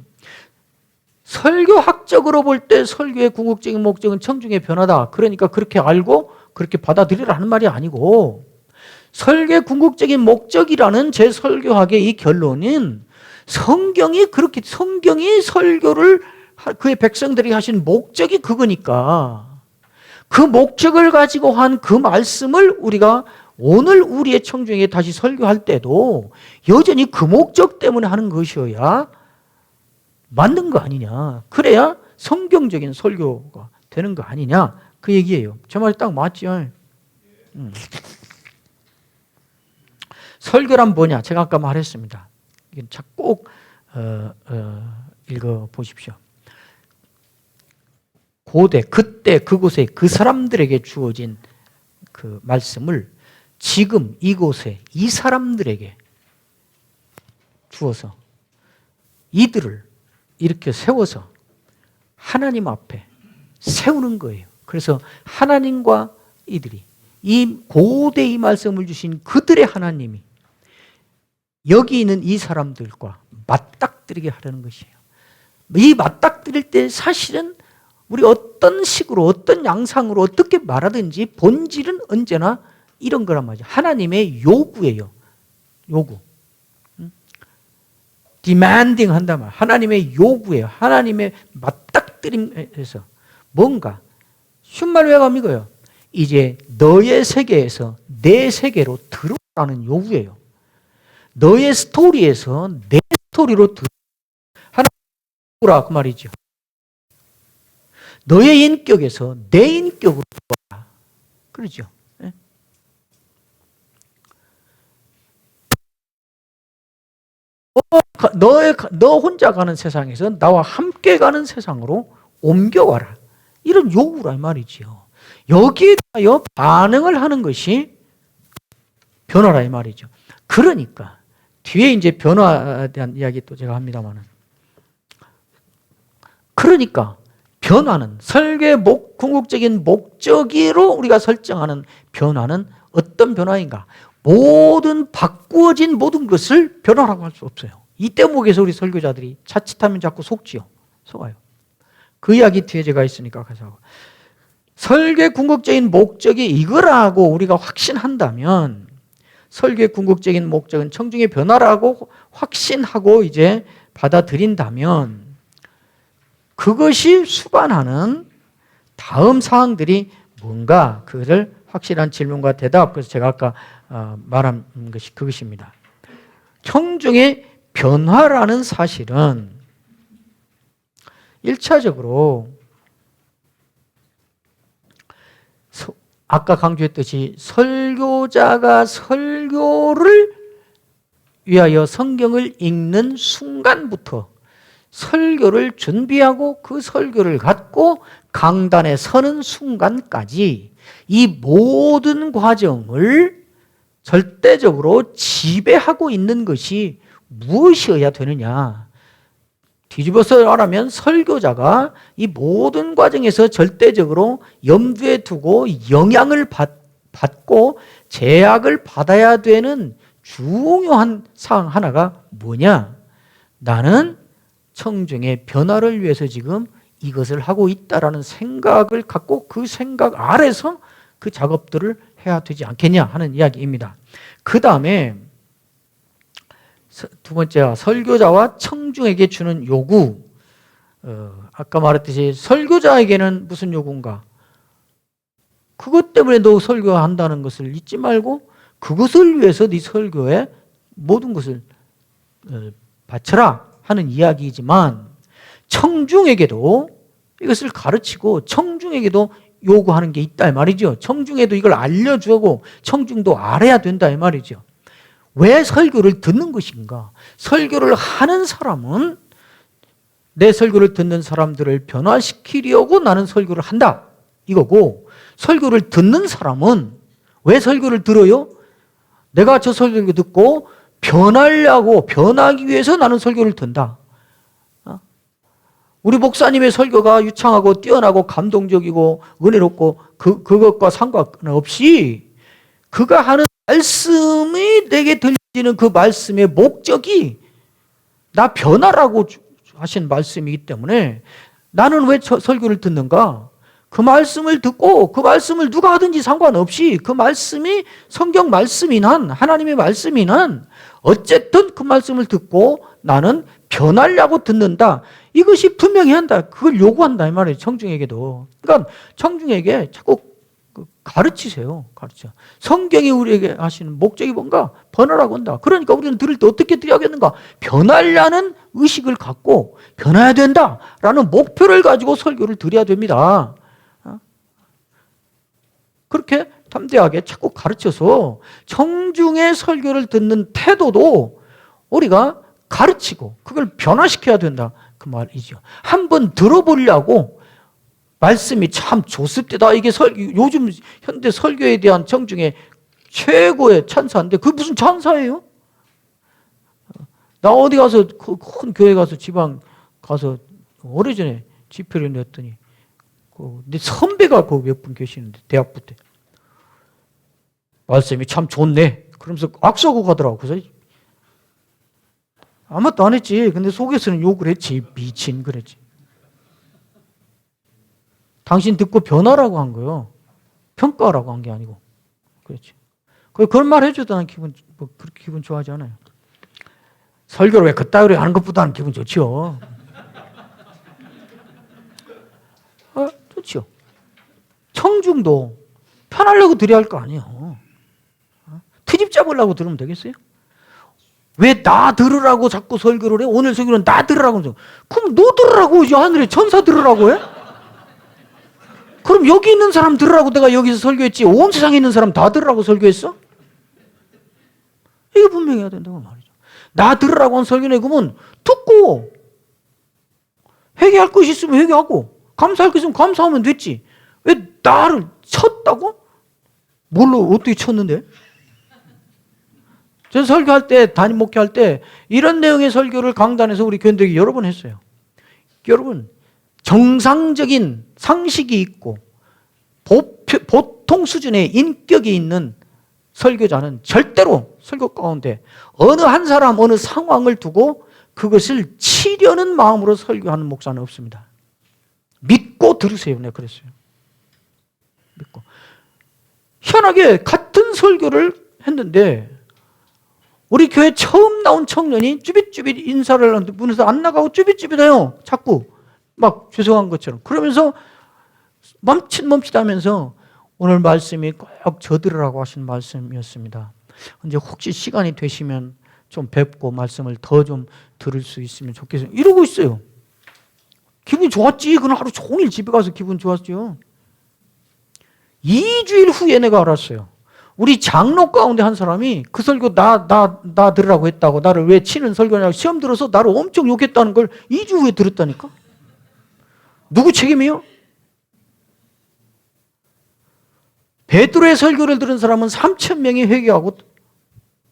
설교학적으로 볼 때 설교의 궁극적인 목적은 청중의 변화다. 그러니까 그렇게 알고 그렇게 받아들이라는 말이 아니고, 설교의 궁극적인 목적이라는 제 설교학의 이 결론은 성경이 설교를 그의 백성들이 하신 목적이 그거니까 그 목적을 가지고 한 그 말씀을 우리가 오늘 우리의 청중에게 다시 설교할 때도 여전히 그 목적 때문에 하는 것이어야 맞는 거 아니냐. 그래야 성경적인 설교가 되는 거 아니냐. 그 얘기예요. 제 말이 딱 맞죠. 설교란 뭐냐? 제가 아까 말했습니다. 꼭 읽어보십시오. 그때 그곳에 그 사람들에게 주어진 그 말씀을 지금 이곳에 이 사람들에게 주어서 이들을 이렇게 세워서 하나님 앞에 세우는 거예요. 그래서 하나님과 이들이 이 고대의 말씀을 주신 그들의 하나님이 여기 있는 이 사람들과 맞닥뜨리게 하려는 것이에요. 이 맞닥뜨릴 때 사실은 우리 어떤 식으로 어떤 양상으로 어떻게 말하든지 본질은 언제나 이런 거란 말이죠. 하나님의 요구예요. 요구. demanding 한단 말. 하나님의 요구예요. 하나님의 맞닥뜨림에서 뭔가 쉬운 말로 해가면 이거예요. 이제 너의 세계에서 내 세계로 들어오라는 요구예요. 너의 스토리에서 내 스토리로 하나님 그 말이죠. 너의 인격에서 내 인격으로 들어와라. 그러죠. 네? 너 혼자 가는 세상에서 나와 함께 가는 세상으로 옮겨와라. 이런 요구란 말이지요. 여기에 대하여 반응을 하는 것이 변화라 이 말이죠. 그러니까 뒤에 이제 변화에 대한 이야기 또 제가 합니다만은, 그러니까 변화는 설교의 궁극적인 목적으로 우리가 설정하는 변화는 어떤 변화인가? 바꾸어진 모든 것을 변화라고 할 수 없어요. 이 대목에서 우리 설교자들이 자칫하면 자꾸 속아요. 그 이야기 뒤에 제가 있으니까 가서 하고. 설교의 궁극적인 목적이 이거라고 우리가 확신한다면, 설교의 궁극적인 목적은 청중의 변화라고 확신하고 이제 받아들인다면, 그것이 수반하는 다음 사항들이 뭔가, 그것을 확실한 질문과 대답, 그래서 제가 아까 말한 것이 그것입니다. 청중의 변화라는 사실은 1차적으로 아까 강조했듯이 설교자가 설교를 위하여 성경을 읽는 순간부터 설교를 준비하고 그 설교를 갖고 강단에 서는 순간까지 이 모든 과정을 절대적으로 지배하고 있는 것이 무엇이어야 되느냐? 뒤집어서 말하면 설교자가 이 모든 과정에서 절대적으로 염두에 두고 영향을 받고 제약을 받아야 되는 중요한 사항 하나가 뭐냐? 나는 청중의 변화를 위해서 지금 이것을 하고 있다라는 생각을 갖고 그 생각 아래서 그 작업들을 해야 되지 않겠냐 하는 이야기입니다. 그 다음에 두 번째가 설교자와 청중에게 주는 요구. 아까 말했듯이 설교자에게는 무슨 요구인가? 그것 때문에 너 설교한다는 것을 잊지 말고 그것을 위해서 네 설교에 모든 것을 바쳐라 하는 이야기이지만, 청중에게도 이것을 가르치고 청중에게도 요구하는 게 있다 이 말이죠. 청중에도 이걸 알려주고 청중도 알아야 된다 이 말이죠. 왜 설교를 듣는 것인가? 설교를 하는 사람은 내 설교를 듣는 사람들을 변화시키려고 나는 설교를 한다 이거고, 설교를 듣는 사람은 왜 설교를 들어요? 내가 저 설교 듣고 변하기 위해서 나는 설교를 듣는다. 우리 목사님의 설교가 유창하고 뛰어나고 감동적이고 은혜롭고 그것과 상관없이 그가 하는 말씀이 내게 들리는 그 말씀의 목적이 나 변화라고 하신 말씀이기 때문에 나는 왜 설교를 듣는가? 그 말씀을 듣고 그 말씀을 누가 하든지 상관없이 그 말씀이 성경 말씀이난 하나님의 말씀이난 어쨌든 그 말씀을 듣고 나는 변하려고 듣는다. 이것이 분명히 한다. 그걸 요구한다 이 말이에요. 청중에게도. 그러니까 청중에게 자꾸 가르치세요. 가르쳐. 성경이 우리에게 하시는 목적이 뭔가? 변화라고 한다. 그러니까 우리는 들을 때 어떻게 드려야겠는가? 변하려는 의식을 갖고 변해야 된다라는 목표를 가지고 설교를 드려야 됩니다. 그렇게 담대하게 자꾸 가르쳐서 청중의 설교를 듣는 태도도 우리가 가르치고 그걸 변화시켜야 된다 그 말이죠. 한번 들어보려고 말씀이 참 좋습니다. 이게 요즘 현대 설교에 대한 청중의 최고의 찬사인데 그게 무슨 찬사예요? 나 어디 가서 큰 교회 가서 지방 가서 오래전에 집회를 냈더니 내 선배가 거기 몇 분 계시는데 대학부 때 말씀이 참 좋네 그러면서 악수하고 가더라고. 그래서 아무것도 안 했지. 근데 속에서는 욕을 했지. 미친 그랬지. 당신 듣고 변화라고 한 거요. 평가라고 한 게 아니고. 그렇지. 그런 말 해줘도 난 그렇게 기분 좋아하지 않아요. 설교를 왜 그따위로 하는 것보다는 기분 좋죠. 좋죠. 청중도 편하려고 드려야 할 거 아니에요. 트집 잡으려고 들으면 되겠어요? 왜 나 들으라고 자꾸 설교를 해? 오늘 설교는 나 들으라고 하면서. 그럼 너 들으라고 하늘에 천사 들으라고 해? 그럼 여기 있는 사람 들으라고 내가 여기서 설교했지 온 세상에 있는 사람 다 들으라고 설교했어? 이게 분명히 해야 된다고 말이죠. 나 들으라고 한 설교네 그러면 듣고 회개할 것이 있으면 회개하고 감사할 게 있으면 감사하면 됐지. 왜 나를 쳤다고? 뭘로 어떻게 쳤는데? 저 설교할 때, 담임 목회할 때 이런 내용의 설교를 강단에서 우리 교인들에게 여러 번 했어요. 여러분, 정상적인 상식이 있고 보통 수준의 인격이 있는 설교자는 절대로 설교 가운데 어느 한 사람, 어느 상황을 두고 그것을 치려는 마음으로 설교하는 목사는 없습니다. 믿고 들으세요. 내가 그랬어요. 믿고. 희한하게 같은 설교를 했는데 우리 교회 처음 나온 청년이 쭈빗쭈빗 인사를 하는데 문에서 안 나가고 쭈빗쭈빗해요. 자꾸 막 죄송한 것처럼. 그러면서 멈칫멈칫하면서 오늘 말씀이 꼭 저들으라고 하신 말씀이었습니다. 이제 혹시 시간이 되시면 좀 뵙고 말씀을 더 좀 들을 수 있으면 좋겠어요. 이러고 있어요. 기분 좋았지. 그날 하루 종일 집에 가서 기분 좋았죠. 2주일 후에 내가 알았어요. 우리 장로 가운데 한 사람이 그 설교 나 들으라고 했다고 나를 왜 치는 설교냐고 시험 들어서 나를 엄청 욕했다는 걸 2주 후에 들었다니까. 누구 책임이요? 베드로의 설교를 들은 사람은 3,000명이 회개하고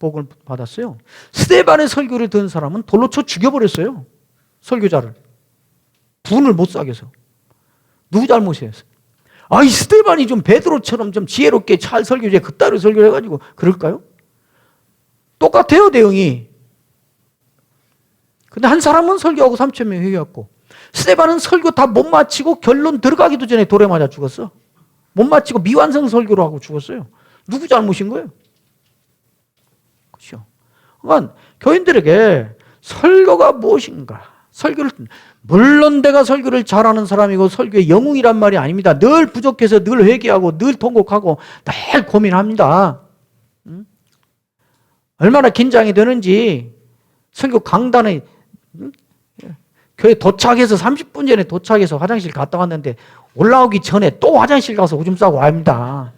복을 받았어요. 스데반의 설교를 들은 사람은 돌로 쳐 죽여버렸어요. 설교자를. 분을 못 사게 해서. 누구 잘못이에요? 이 스데반이 좀 베드로처럼 좀 지혜롭게 잘 설교해 그따위로 설교를 해가지고 그럴까요? 똑같아요, 내용이. 근데 한 사람은 설교하고 3,000명 회개했고 스데반은 설교 다 못 마치고 결론 들어가기도 전에 돌에 맞아 죽었어. 못 마치고 미완성 설교로 하고 죽었어요. 누구 잘못인 거예요? 그렇죠. 그러니까 교인들에게 설교가 무엇인가? 설교를 물론 내가 설교를 잘하는 사람이고 설교의 영웅이란 말이 아닙니다. 늘 부족해서 늘 회개하고 늘 통곡하고 늘 고민합니다. 얼마나 긴장이 되는지 설교 강단에 교회 도착해서 30분 전에 도착해서 화장실 갔다 왔는데 올라오기 전에 또 화장실 가서 오줌 싸고 옵니다.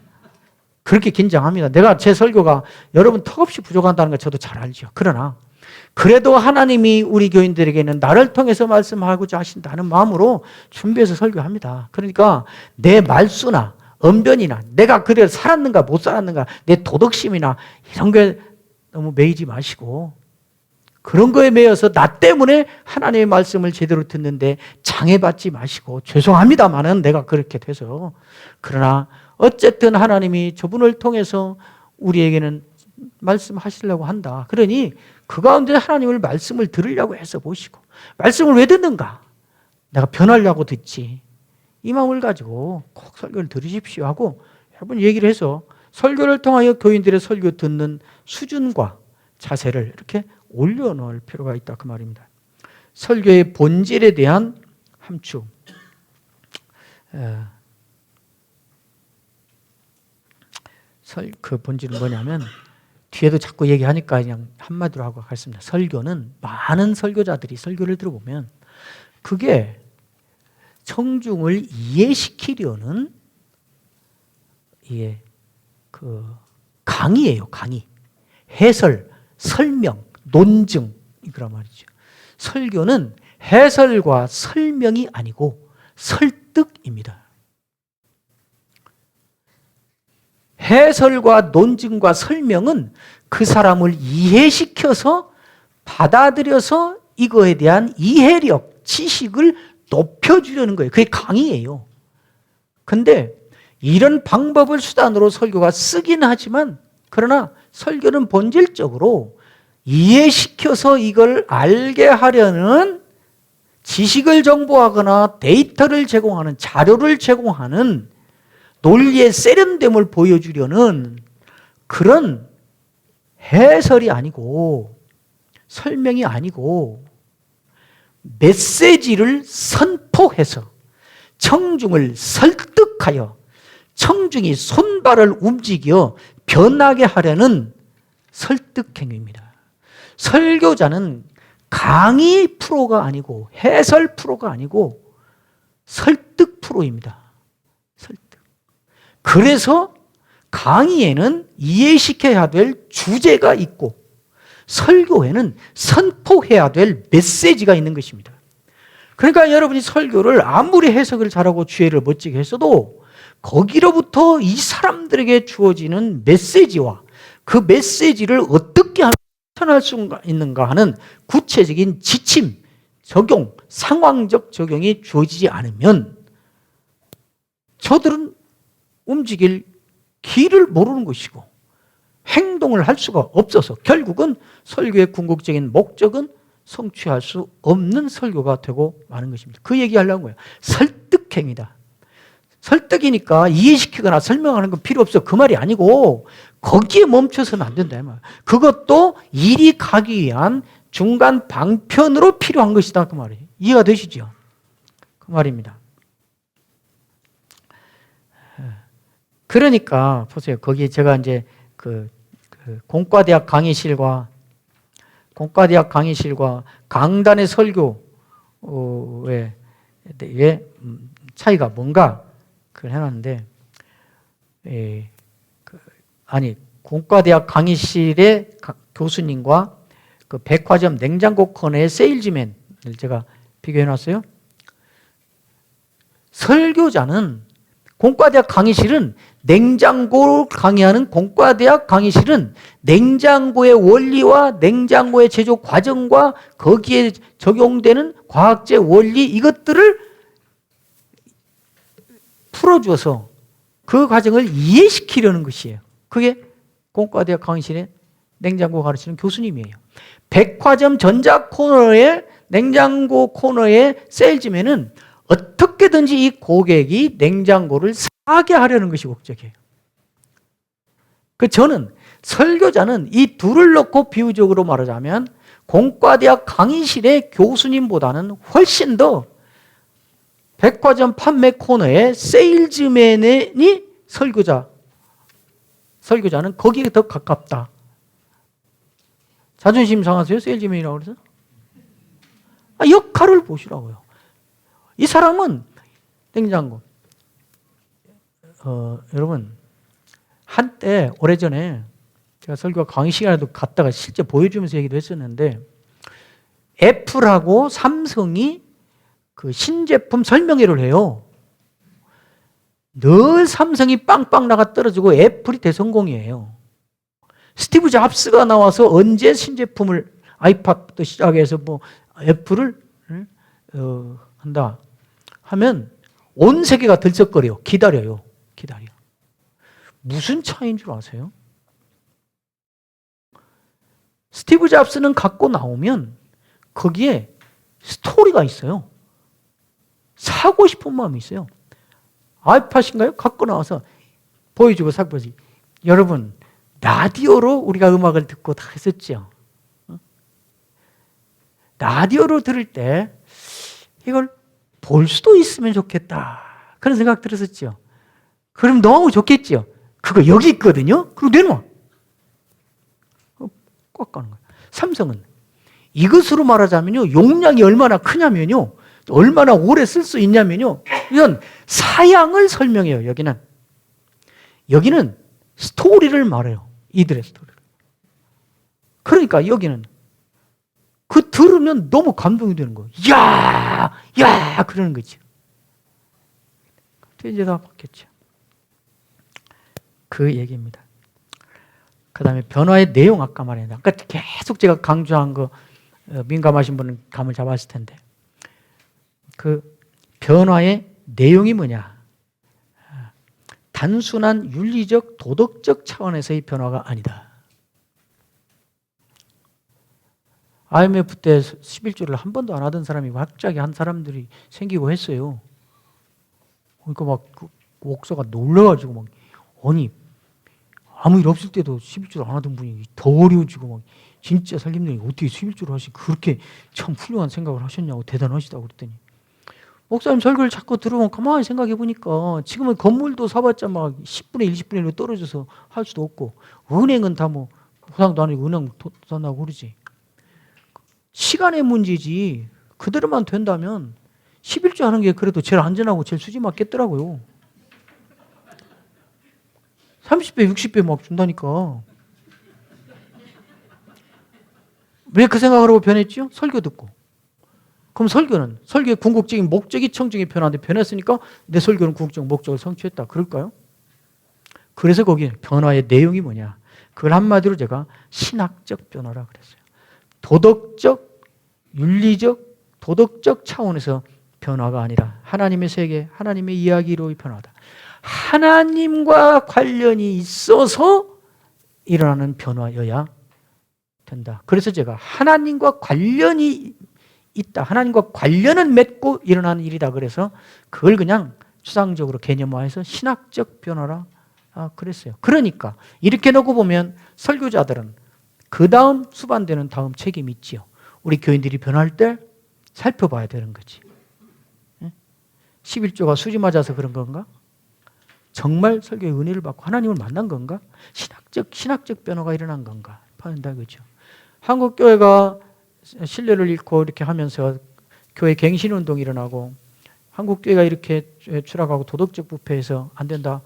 그렇게 긴장합니다. 내가 제 설교가 여러분 턱없이 부족한다는 걸 저도 잘 알죠. 그러나 그래도 하나님이 우리 교인들에게는 나를 통해서 말씀하고자 하신다는 마음으로 준비해서 설교합니다. 그러니까 내 말수나 언변이나 내가 그대로 살았는가 못 살았는가 내 도덕심이나 이런 게 너무 매이지 마시고 그런 거에 매여서 나 때문에 하나님의 말씀을 제대로 듣는데 장애받지 마시고 죄송합니다만은 내가 그렇게 돼서 그러나 어쨌든 하나님이 저분을 통해서 우리에게는 말씀하시려고 한다. 그러니 그 가운데 하나님을 말씀을 들으려고 해서 보시고 말씀을 왜 듣는가? 내가 변하려고 듣지. 이 마음을 가지고 꼭 설교를 들으십시오 하고 여러분 얘기를 해서 설교를 통하여 교인들의 설교 듣는 수준과 자세를 이렇게 올려놓을 필요가 있다 그 말입니다. 설교의 본질에 대한 함축. 그 본질은 뭐냐면 뒤에도 자꾸 얘기하니까 그냥 한마디로 하고 가겠습니다. 설교는 많은 설교자들이 설교를 들어보면 그게 청중을 이해시키려는 그 강의예요. 강의. 해설, 설명, 논증 이거란 말이죠. 설교는 해설과 설명이 아니고 설득입니다. 해설과 논증과 설명은 그 사람을 이해시켜서 받아들여서 이거에 대한 이해력, 지식을 높여주려는 거예요. 그게 강의예요. 근데 이런 방법을 수단으로 설교가 쓰긴 하지만 그러나 설교는 본질적으로 이해시켜서 이걸 알게 하려는 지식을 정보하거나 데이터를 제공하는 자료를 제공하는 논리의 세련됨을 보여주려는 그런 해설이 아니고 설명이 아니고 메시지를 선포해서 청중을 설득하여 청중이 손발을 움직여 변하게 하려는 설득 행위입니다. 설교자는 강의 프로가 아니고 해설 프로가 아니고 설득 프로입니다. 설득. 그래서 강의에는 이해시켜야 될 주제가 있고 설교에는 선포해야 될 메시지가 있는 것입니다. 그러니까 여러분이 설교를 아무리 해석을 잘하고 주의를 멋지게 했어도 거기로부터 이 사람들에게 주어지는 메시지와 그 메시지를 어떻게 실천할 수 있는가 하는 구체적인 지침, 적용, 상황적 적용이 주어지지 않으면 저들은 움직일 길을 모르는 것이고 행동을 할 수가 없어서 결국은 설교의 궁극적인 목적은 성취할 수 없는 설교가 되고 마는 것입니다. 그 얘기하려는 거예요. 설득행위다. 설득이니까 이해시키거나 설명하는 건 필요 없어. 그 말이 아니고 거기에 멈춰서는 안 된다. 그것도 일이 가기 위한 중간 방편으로 필요한 것이다. 그 말이에요. 이해가 되시죠? 그 말입니다. 그러니까 보세요. 거기에 제가 이제 그 공과대학 강의실과 강단의 설교의 차이가 뭔가 그걸 해놨는데, 공과대학 강의실의 교수님과 그 백화점 냉장고 코너의 세일즈맨을 제가 비교해놨어요. 설교자는 공과대학 강의실은 냉장고를 강의하는 공과대학 강의실은 냉장고의 원리와 냉장고의 제조 과정과 거기에 적용되는 과학적 원리 이것들을 풀어줘서 그 과정을 이해시키려는 것이에요. 그게 공과대학 강의실의 냉장고 가르치는 교수님이에요. 백화점 전자 코너의 냉장고 코너의 세일즈맨은 어떻게든지 이 고객이 냉장고를 사게 하려는 것이 목적이에요. 저는 설교자는 이 둘을 놓고 비유적으로 말하자면 공과대학 강의실의 교수님보다는 훨씬 더 백화점 판매 코너의 세일즈맨이 설교자는 거기에 더 가깝다. 자존심 상하세요? 세일즈맨이라고 그래서? 역할을 보시라고요. 이 사람은 냉장고. 여러분 한때 오래전에 제가 설교 강의 시간에도 갔다가 실제 보여주면서 얘기도 했었는데 애플하고 삼성이 그 신제품 설명회를 해요. 늘 삼성이 빵빵 나가 떨어지고 애플이 대성공이에요. 스티브 잡스가 나와서 언제 신제품을 아이팟부터 시작해서 뭐 애플을 한다 하면 온 세계가 들썩거려요. 기다려. 무슨 차이인 줄 아세요? 스티브 잡스는 갖고 나오면 거기에 스토리가 있어요. 사고 싶은 마음이 있어요. 아이팟인가요? 갖고 나와서 보여주고 사고지. 여러분 라디오로 우리가 음악을 듣고 다 했었죠. 라디오로 들을 때 이걸 볼 수도 있으면 좋겠다. 그런 생각 들었었죠. 그럼 너무 좋겠죠. 그거 여기 있거든요. 그리고 내놔. 꽉 가는 거예요. 삼성은 이것으로 말하자면요. 용량이 얼마나 크냐면요. 얼마나 오래 쓸 수 있냐면요. 이건 사양을 설명해요. 여기는 스토리를 말해요. 이들의 스토리를. 그러니까 여기는 그 들으면 너무 감동이 되는 거예요. 야 그러는 거죠. 이제 다 바뀌었죠. 그 얘기입니다. 그 다음에 변화의 내용 아까 말했는데 아까 계속 제가 강조한 거 민감하신 분은 감을 잡았을 텐데 그 변화의 내용이 뭐냐? 단순한 윤리적 도덕적 차원에서의 변화가 아니다. IMF 때 11조를 한 번도 안 하던 사람이 갑자기 한 사람들이 생기고 했어요. 그러니까 막 옥사가 놀라가지고 막 아니 아무 일 없을 때도 11조를 안 하던 분이 더 어려워지고 막 진짜 살림들이 어떻게 11조를 하시 그렇게 참 훌륭한 생각을 하셨냐고 대단하시다고 그랬더니 목사님 설교를 자꾸 들으면 가만히 생각해 보니까 지금은 건물도 사봤자 막 10분의 1, 10분의 1로 떨어져서 할 수도 없고 은행은 다 뭐 보상도 아니고 은행 도산나고 그러지. 시간의 문제지 그대로만 된다면 11조 하는 게 그래도 제일 안전하고 제일 수지 맞겠더라고요. 30배, 60배 막 준다니까. 왜 그 생각을 하고 변했죠? 설교 듣고. 그럼 설교의 궁극적인 목적이 청중의 변화인데 변했으니까 내 설교는 궁극적 목적을 성취했다. 그럴까요? 그래서 거기 변화의 내용이 뭐냐? 그걸 한마디로 제가 신학적 변화라 그랬어요. 도덕적, 윤리적, 도덕적 차원에서 변화가 아니라 하나님의 세계, 하나님의 이야기로의 변화다. 하나님과 관련이 있어서 일어나는 변화여야 된다. 그래서 제가 하나님과 관련이 있다. 하나님과 관련은 맺고 일어나는 일이다. 그래서 그걸 그냥 추상적으로 개념화해서 신학적 변화라 그랬어요. 그러니까 이렇게 놓고 보면 설교자들은 그 다음 수반되는 다음 책임이 있지요. 우리 교인들이 변할 때 살펴봐야 되는 거지. 11조가 수지 맞아서 그런 건가? 정말 설교의 은혜를 받고 하나님을 만난 건가? 신학적 변화가 일어난 건가? 판다 그죠. 한국 교회가 신뢰를 잃고 이렇게 하면서 교회 갱신 운동이 일어나고 한국 교회가 이렇게 추락하고 도덕적 부패해서 안 된다.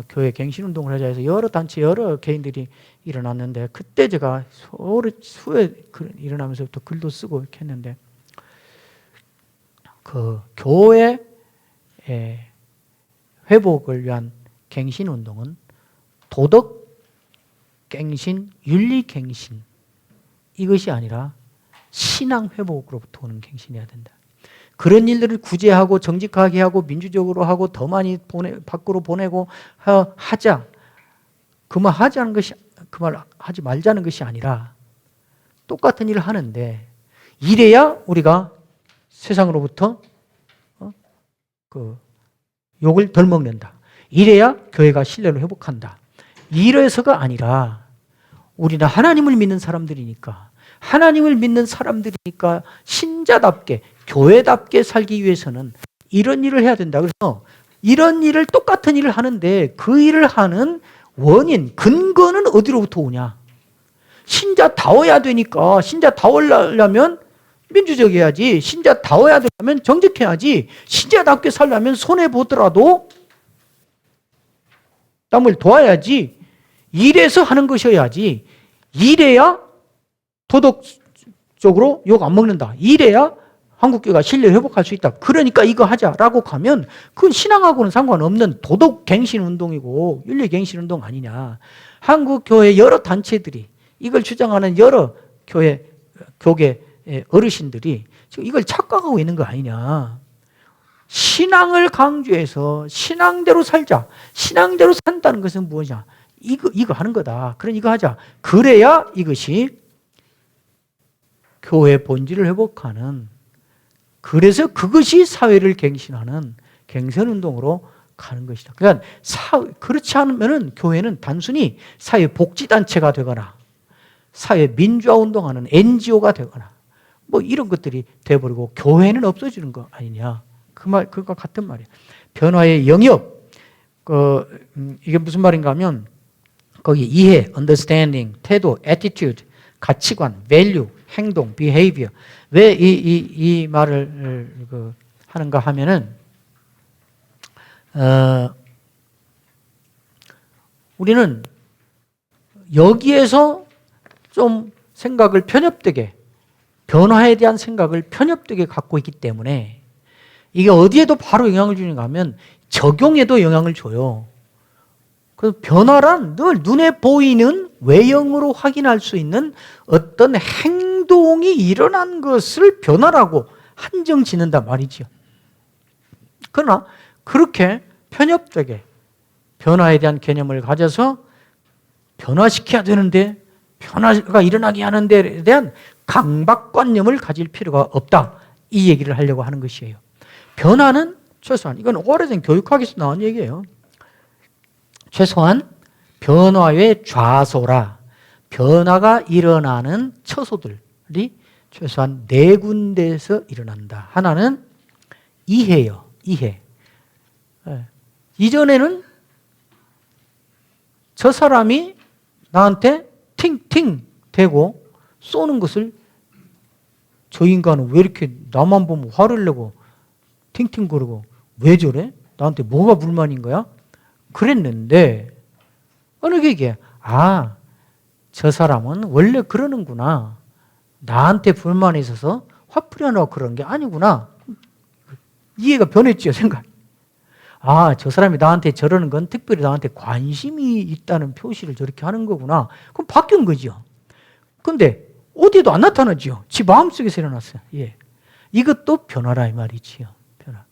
교회 갱신 운동을 하자 해서 여러 단체, 여러 개인들이 일어났는데 그때 제가 후에 일어나면서부터 글도 쓰고 이렇게 했는데 그 교회 회복을 위한 갱신 운동은 도덕 갱신, 윤리 갱신 이것이 아니라 신앙 회복으로부터 오는 갱신이어야 된다. 그런 일들을 구제하고 정직하게 하고 민주적으로 하고 더 많이 밖으로 보내고 하자. 그 말 하자는 것이 그 말 하지 말자는 것이 아니라 똑같은 일을 하는데 이래야 우리가 세상으로부터 그 욕을 덜 먹는다. 이래야 교회가 신뢰를 회복한다. 이래서가 아니라 우리는 하나님을 믿는 사람들이니까 신자답게 교회답게 살기 위해서는 이런 일을 해야 된다. 그래서 이런 일을 똑같은 일을 하는데 그 일을 하는 원인, 근거는 어디로부터 오냐? 신자다워야 되니까 신자다우려면 민주적이어야지. 신자다워야 되려면 정직해야지. 신자답게 살려면 손해보더라도 남을 도와야지. 이래서 하는 것이어야지. 이래야 도덕적으로 욕 안 먹는다. 이래야 한국교회가 신뢰 회복할 수 있다. 그러니까 이거 하자라고 가면 그건 신앙하고는 상관없는 도덕 갱신 운동이고 윤리 갱신 운동 아니냐. 한국교회 여러 단체들이 이걸 주장하는 여러 교계 어르신들이 지금 이걸 착각하고 있는 거 아니냐. 신앙을 강조해서 신앙대로 살자. 신앙대로 산다는 것은 무엇이냐. 이거 하는 거다. 그러니 이거 하자. 그래야 이것이 교회 본질을 회복하는, 그래서 그것이 사회를 갱신하는 갱선운동으로 가는 것이다. 그러니까 그렇지 않으면 교회는 단순히 사회복지단체가 되거나 사회 민주화운동하는 NGO가 되거나 뭐 이런 것들이 돼버리고 교회는 없어지는 거 아니냐. 그것과 같은 말이에요. 변화의 영역. 이게 무슨 말인가 하면 거기 이해, understanding, 태도, attitude, 가치관, value, 행동, behavior. 왜 이 말을 하는가 하면은 우리는 여기에서 좀 생각을 편협되게, 변화에 대한 생각을 편협되게 갖고 있기 때문에 이게 어디에도 바로 영향을 주는가 하면 적용에도 영향을 줘요. 그 변화란 늘 눈에 보이는 외형으로 확인할 수 있는 어떤 행동이 일어난 것을 변화라고 한정 짓는다 말이죠. 그러나 그렇게 편협되게 변화에 대한 개념을 가져서 변화시켜야 되는데 변화가 일어나게 하는 데에 대한 강박관념을 가질 필요가 없다. 이 얘기를 하려고 하는 것이에요. 변화는 최소한, 이건 오래전 교육학에서 나온 얘기예요. 최소한 변화의 좌소라, 변화가 일어나는 처소들이 최소한 4군데에서 일어난다. 하나는 이해요. 이해. 이전에는 저 사람이 나한테 팅팅 대고 쏘는 것을 저 인간은 왜 이렇게 나만 보면 화를 내고 팅팅거리고 왜 저래? 나한테 뭐가 불만인 거야? 그랬는데 어느 계기에 저 사람은 원래 그러는구나. 나한테 불만이 있어서 화풀이하려고 그런 게 아니구나. 이해가 변했죠, 생각. 아, 저 사람이 나한테 저러는 건 특별히 나한테 관심이 있다는 표시를 저렇게 하는 거구나. 그럼 바뀐 거죠. 근데 어디에도 안 나타나죠. 지 마음속에서 일어났어요. 예. 이것도 변화라 이 말이지요. 변화.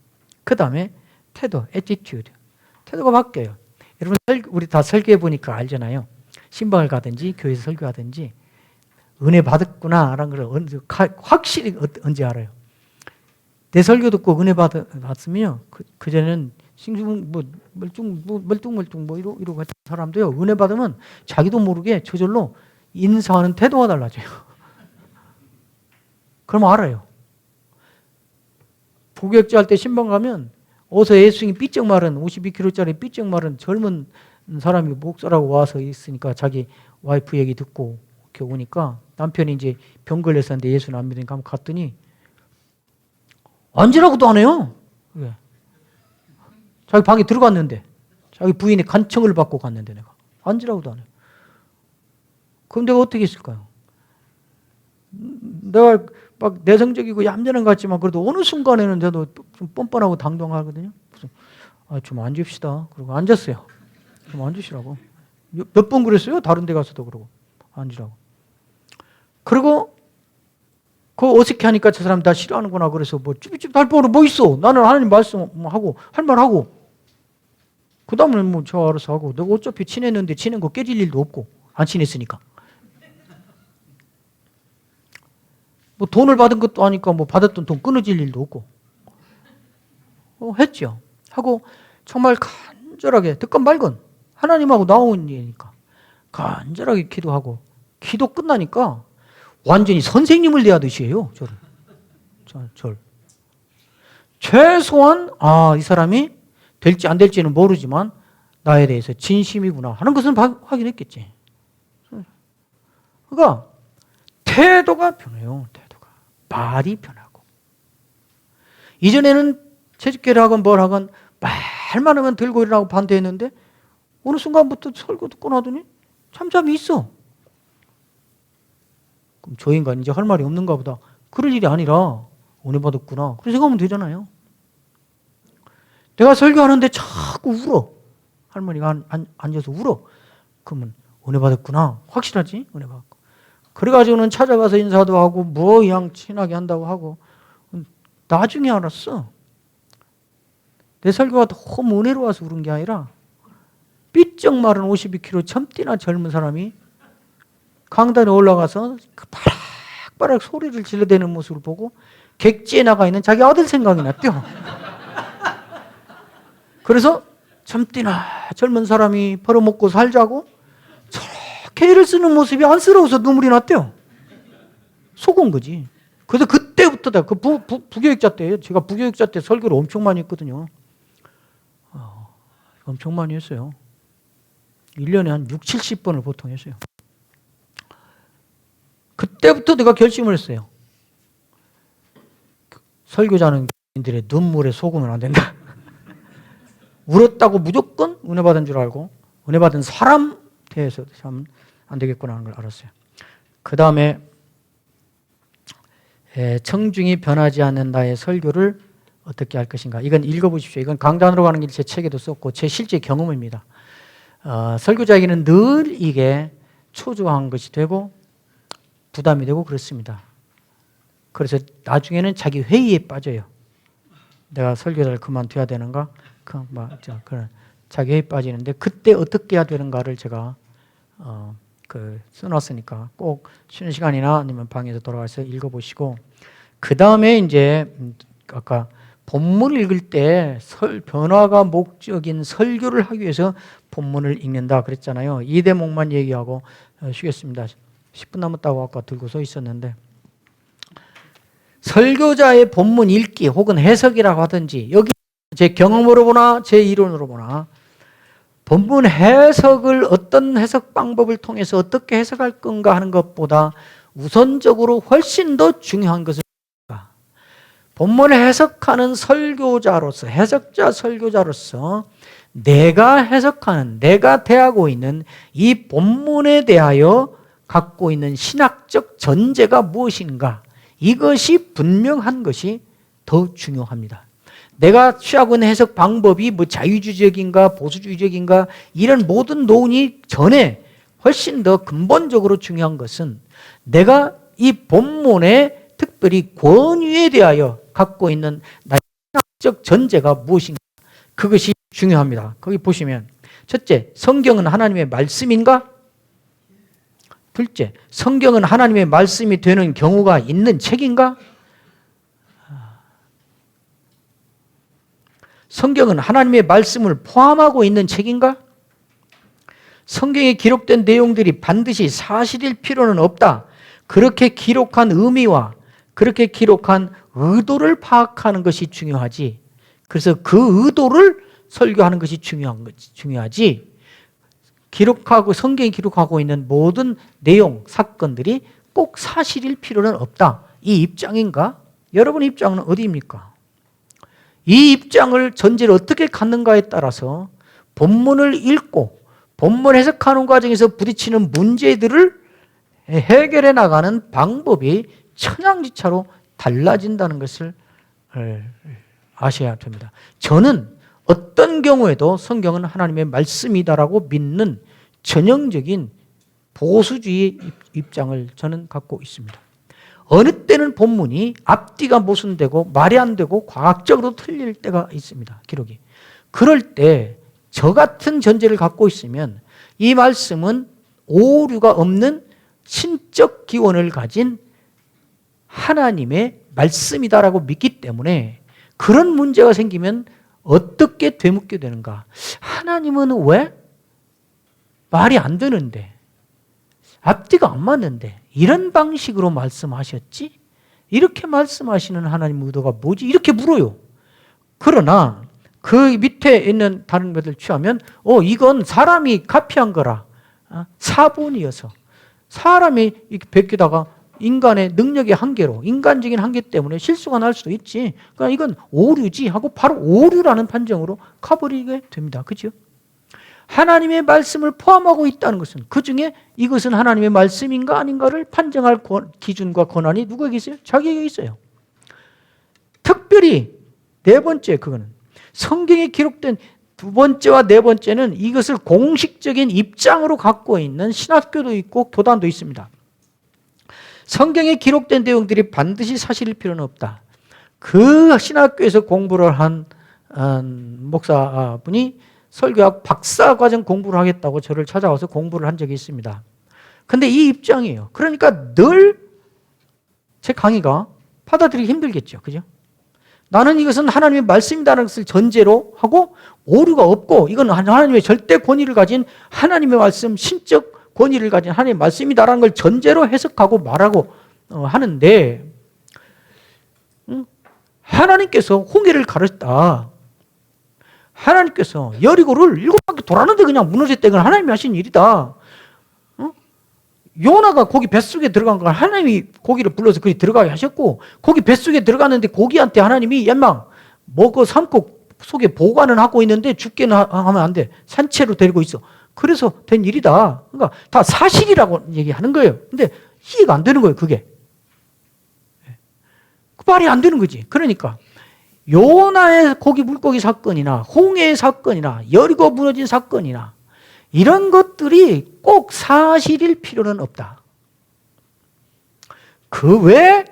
그 다음에 태도, attitude. 태도가 바뀌어요. 여러분, 우리 다 설교해 보니까 알잖아요. 신방을 가든지 교회에서 설교하든지 은혜 받았구나 라는 걸 확실히 언제 알아요? 내 설교 듣고 은혜 받았으면 그전에는 멀뚱멀뚱 이러고 같은 사람도요, 은혜 받으면 자기도 모르게 저절로 인사하는 태도가 달라져요. 그러면 알아요. 부교육자 할 때 신방 가면 어서 예수님 삐쩍 마른 52kg짜리 삐쩍 마른 젊은 사람이 목사라고 와서 있으니까 자기 와이프 얘기 듣고 이렇게 오니까 남편이 이제 병 걸렸었는데 예수는 안 믿으니까 한번 갔더니 앉으라고도 안 해요. 왜? 자기 방에 들어갔는데 자기 부인이 간청을 받고 갔는데 내가 앉으라고도 안 해요. 그럼 내가 어떻게 했을까요? 내가 막 내성적이고 얌전한 것 같지만 그래도 어느 순간에는 저도 좀 뻔뻔하고 당당하거든요. 좀 앉읍시다. 그러고 앉았어요. 좀 앉으시라고. 몇 번 그랬어요. 다른 데 가서도 그러고 앉으라고. 그리고 그 어색해 하니까 저 사람 나 싫어하는구나. 그래서 뭐 쭈비쭈비 할 뻔은 뭐 있어. 나는 하나님 말씀하고 할 말하고 그 다음에 뭐 저 알아서 하고 내가 어차피 친했는데 친한 거 깨질 일도 없고 안 친했으니까. 뭐 돈을 받은 것도 아니까 뭐 받았던 돈 끊어질 일도 없고 했죠. 하고 정말 간절하게 듣건 말건 하나님하고 나온 일이니까 간절하게 기도하고 기도 끝나니까 완전히 선생님을 대하듯이 해요. 저를. 최소한 이 사람이 될지 안 될지는 모르지만 나에 대해서 진심이구나 하는 것은 확인했겠지. 그러니까 태도가 변해요. 태도가. 말이 변하고. 이전에는 채찍질을 하건 뭘 하건 말만 하면 들고 일어나고 반대했는데 어느 순간부터 설교 듣고 나더니 잠잠히 있어. 그럼 저 인간 이제 할 말이 없는가 보다. 그럴 일이 아니라 은혜 받았구나. 그렇게 생각하면 되잖아요. 내가 설교하는데 자꾸 울어. 할머니가 앉아서 울어. 그러면 은혜 받았구나. 확실하지? 은혜 받고. 그래가지고는 찾아가서 인사도 하고 뭐 그냥 친하게 한다고 하고 나중에 알았어. 내 설교가 너무 은혜로워서 울은 게 아니라 삐쩍 마른 52kg 참띠나 젊은 사람이 강단에 올라가서 그 바락바락 소리를 질러대는 모습을 보고 객지에 나가 있는 자기 아들 생각이 났대요. 그래서 참띠나 젊은 사람이 벌어먹고 살자고 저렇게 애를 쓰는 모습이 안쓰러워서 눈물이 났대요. 속은 거지. 그래서 그때부터 그 부교육자 때예요. 제가 부교육자 때 설교를 엄청 많이 했거든요. 엄청 많이 했어요. 1년에 한 6, 70번을 보통 했어요. 그때부터 내가 결심을 했어요. 설교자는 인들의 눈물에 속으면 안 된다. 울었다고 무조건 은혜 받은 줄 알고 은혜 받은 사람 대해서 참 안 되겠구나 하는 걸 알았어요. 그 다음에 청중이 변하지 않는 나의 설교를 어떻게 할 것인가. 이건 읽어보십시오. 이건 강단으로 가는 길 제 책에도 썼고 제 실제 경험입니다. 설교자에게는 늘 이게 초조한 것이 되고 부담이 되고 그렇습니다. 그래서 나중에는 자기 회의에 빠져요. 내가 설교자를 그만둬야 되는가? 그런 자기 회의에 빠지는데 그때 어떻게 해야 되는가를 제가 써놨으니까 꼭 쉬는 시간이나 아니면 방에서 돌아가서 읽어보시고 그 다음에 이제 아까 본문을 읽을 때 변화가 목적인 설교를 하기 위해서 본문을 읽는다 그랬잖아요. 이 대목만 얘기하고 쉬겠습니다. 10분 남았다고 아까 들고 서 있었는데 설교자의 본문 읽기 혹은 해석이라고 하든지 여기 제 경험으로 보나 제 이론으로 보나 본문 해석을 어떤 해석 방법을 통해서 어떻게 해석할 건가 하는 것보다 우선적으로 훨씬 더 중요한 것은 본문을 해석하는 설교자로서 해석자 설교자로서 내가 해석하는 내가 대하고 있는 이 본문에 대하여 갖고 있는 신학적 전제가 무엇인가 이것이 분명한 것이 더 중요합니다. 내가 취하고 있는 해석 방법이 뭐 자유주의적인가 보수주의적인가 이런 모든 논의 전에 훨씬 더 근본적으로 중요한 것은 내가 이 본문에 특별히 권위에 대하여 갖고 있는 나의 신학적 전제가 무엇인가, 그것이 중요합니다. 거기 보시면 첫째, 성경은 하나님의 말씀인가? 둘째, 성경은 하나님의 말씀이 되는 경우가 있는 책인가? 성경은 하나님의 말씀을 포함하고 있는 책인가? 성경에 기록된 내용들이 반드시 사실일 필요는 없다. 그렇게 기록한 의미와 그렇게 기록한 의도를 파악하는 것이 중요하지. 그래서 그 의도를 설교하는 것이 중요하지. 기록하고 성경이 기록하고 있는 모든 내용, 사건들이 꼭 사실일 필요는 없다. 이 입장인가? 여러분의 입장은 어디입니까? 이 입장을 전제를 어떻게 갖는가에 따라서 본문을 읽고 본문 해석하는 과정에서 부딪히는 문제들을 해결해 나가는 방법이 천양지차로 달라진다는 것을 아셔야 됩니다. 저는 어떤 경우에도 성경은 하나님의 말씀이다라고 믿는 전형적인 보수주의 입장을 저는 갖고 있습니다. 어느 때는 본문이 앞뒤가 모순되고 말이 안 되고 과학적으로 틀릴 때가 있습니다. 기록이. 그럴 때 저 같은 전제를 갖고 있으면 이 말씀은 오류가 없는 신적 기원을 가진 하나님의 말씀이다라고 믿기 때문에 그런 문제가 생기면 어떻게 되묻게 되는가? 하나님은 왜 말이 안 되는데, 앞뒤가 안 맞는데 이런 방식으로 말씀하셨지? 이렇게 말씀하시는 하나님 의도가 뭐지? 이렇게 물어요. 그러나 그 밑에 있는 다른 것들 취하면 이건 사람이 카피한 거라. 사본이어서 사람이 이렇게 베끼다가 인간의 능력의 한계로, 인간적인 한계 때문에 실수가 날 수도 있지. 그러니까 이건 오류지 하고 바로 오류라는 판정으로 가버리게 됩니다. 그렇죠? 하나님의 말씀을 포함하고 있다는 것은 그중에 이것은 하나님의 말씀인가 아닌가를 판정할 기준과 권한이 누구에게 있어요? 자기에게 있어요. 특별히 네 번째, 그거는 성경에 기록된 두 번째와 네 번째는 이것을 공식적인 입장으로 갖고 있는 신학교도 있고 교단도 있습니다. 성경에 기록된 내용들이 반드시 사실일 필요는 없다. 그 신학교에서 공부를 한 목사분이 설교학 박사과정 공부를 하겠다고 저를 찾아와서 공부를 한 적이 있습니다. 근데 이 입장이에요. 그러니까 늘 제 강의가 받아들이기 힘들겠죠. 그죠? 나는 이것은 하나님의 말씀이라는 것을 전제로 하고 오류가 없고 이건 하나님의 절대 권위를 가진 하나님의 말씀, 신적 권위를 가진 하나님의 말씀이다라는 걸 전제로 해석하고 말하고 하는데 하나님께서 홍해를 가르쳤다. 하나님께서 여리고를 7바퀴 돌았는데 그냥 무너졌다. 이건 하나님이 하신 일이다. 요나가 고기 뱃속에 들어간 걸 하나님이 고기를 불러서 그리 들어가게 하셨고, 고기 뱃속에 들어갔는데 고기한테 하나님이 얌망 먹어 삼고 속에 보관은 하고 있는데 죽게는 하면 안 돼. 산채로 데리고 있어. 그래서 된 일이다. 그러니까 다 사실이라고 얘기하는 거예요. 근데 이해가 안 되는 거예요, 그게. 말이 안 되는 거지. 그러니까 요나의 물고기 사건이나 홍해의 사건이나 여리고 무너진 사건이나 이런 것들이 꼭 사실일 필요는 없다. 그 왜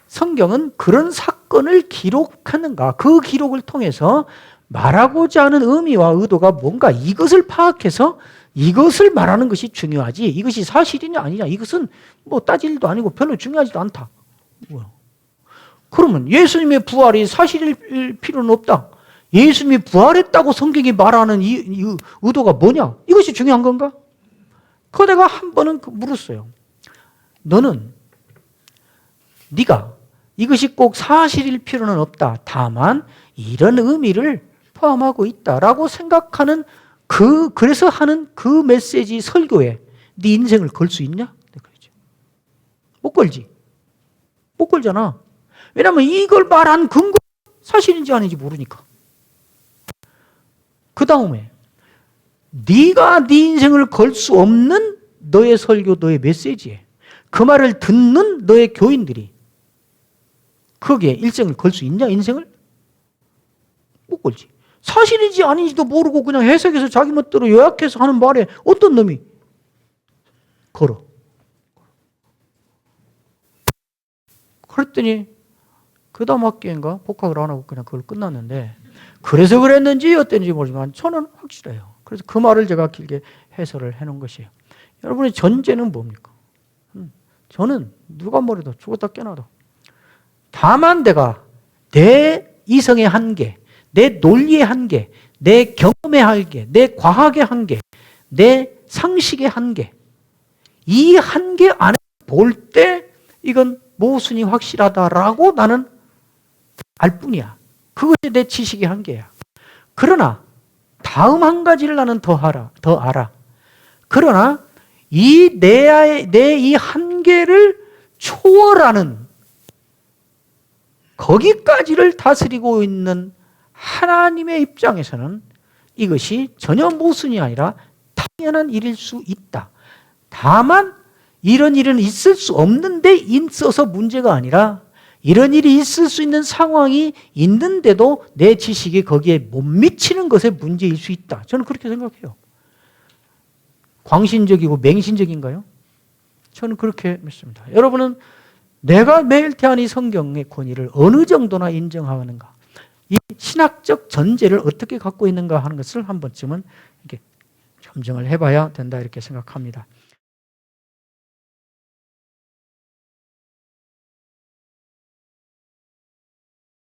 성경은 그런 사건을 기록하는가? 그 기록을 통해서 말하고자 하는 의미와 의도가 뭔가 이것을 파악해서 이것을 말하는 것이 중요하지, 이것이 사실이냐 아니냐 이것은 뭐 따질 일도 아니고 별로 중요하지도 않다. 그러면 예수님의 부활이 사실일 필요는 없다. 예수님이 부활했다고 성경이 말하는 이 의도가 뭐냐? 이것이 중요한 건가? 그거 내가 한 번은 물었어요. 네가 이것이 꼭 사실일 필요는 없다. 다만 이런 의미를 포함하고 있다라고 생각하는 그래서 하는 그 메시지 설교에 네 인생을 걸 수 있냐? 못 걸지. 못 걸잖아. 왜냐하면 이걸 말한 근거 사실인지 아닌지 모르니까. 그 다음에 네가 네 인생을 걸 수 없는 너의 설교, 너의 메시지에 그 말을 듣는 너의 교인들이 거기에 일정을 걸 수 있냐, 인생을? 못 걸지. 사실인지 아닌지도 모르고 그냥 해석해서 자기 멋대로 요약해서 하는 말에 어떤 놈이 걸어. 그랬더니 그 다음 학기인가 복학을 안 하고 그냥 그걸 끝났는데, 그래서 그랬는지 어땠는지 모르지만 저는 확실해요. 그래서 그 말을 제가 길게 해설을 해놓은 것이에요. 여러분의 전제는 뭡니까? 저는 누가 뭐래도 죽었다 깨나도 다만 내가 내 이성의 한계, 내 논리의 한계, 내 경험의 한계, 내 과학의 한계, 내 상식의 한계, 이 한계 안에 볼 때 이건 모순이 확실하다라고 나는 알 뿐이야. 그것이 내 지식의 한계야. 그러나 다음 한 가지를 나는 더 알아. 그러나 내 이 한계를 초월하는 거기까지를 다스리고 있는 하나님의 입장에서는 이것이 전혀 모순이 아니라 당연한 일일 수 있다. 다만 이런 일은 있을 수 없는데 있어서 문제가 아니라 이런 일이 있을 수 있는 상황이 있는데도 내 지식이 거기에 못 미치는 것에 문제일 수 있다. 저는 그렇게 생각해요. 광신적이고 맹신적인가요? 저는 그렇게 믿습니다. 여러분은 내가 매일 대한 이 성경의 권위를 어느 정도나 인정하는가, 이 신학적 전제를 어떻게 갖고 있는가 하는 것을 한 번쯤은 이렇게 점정을 해봐야 된다 이렇게 생각합니다.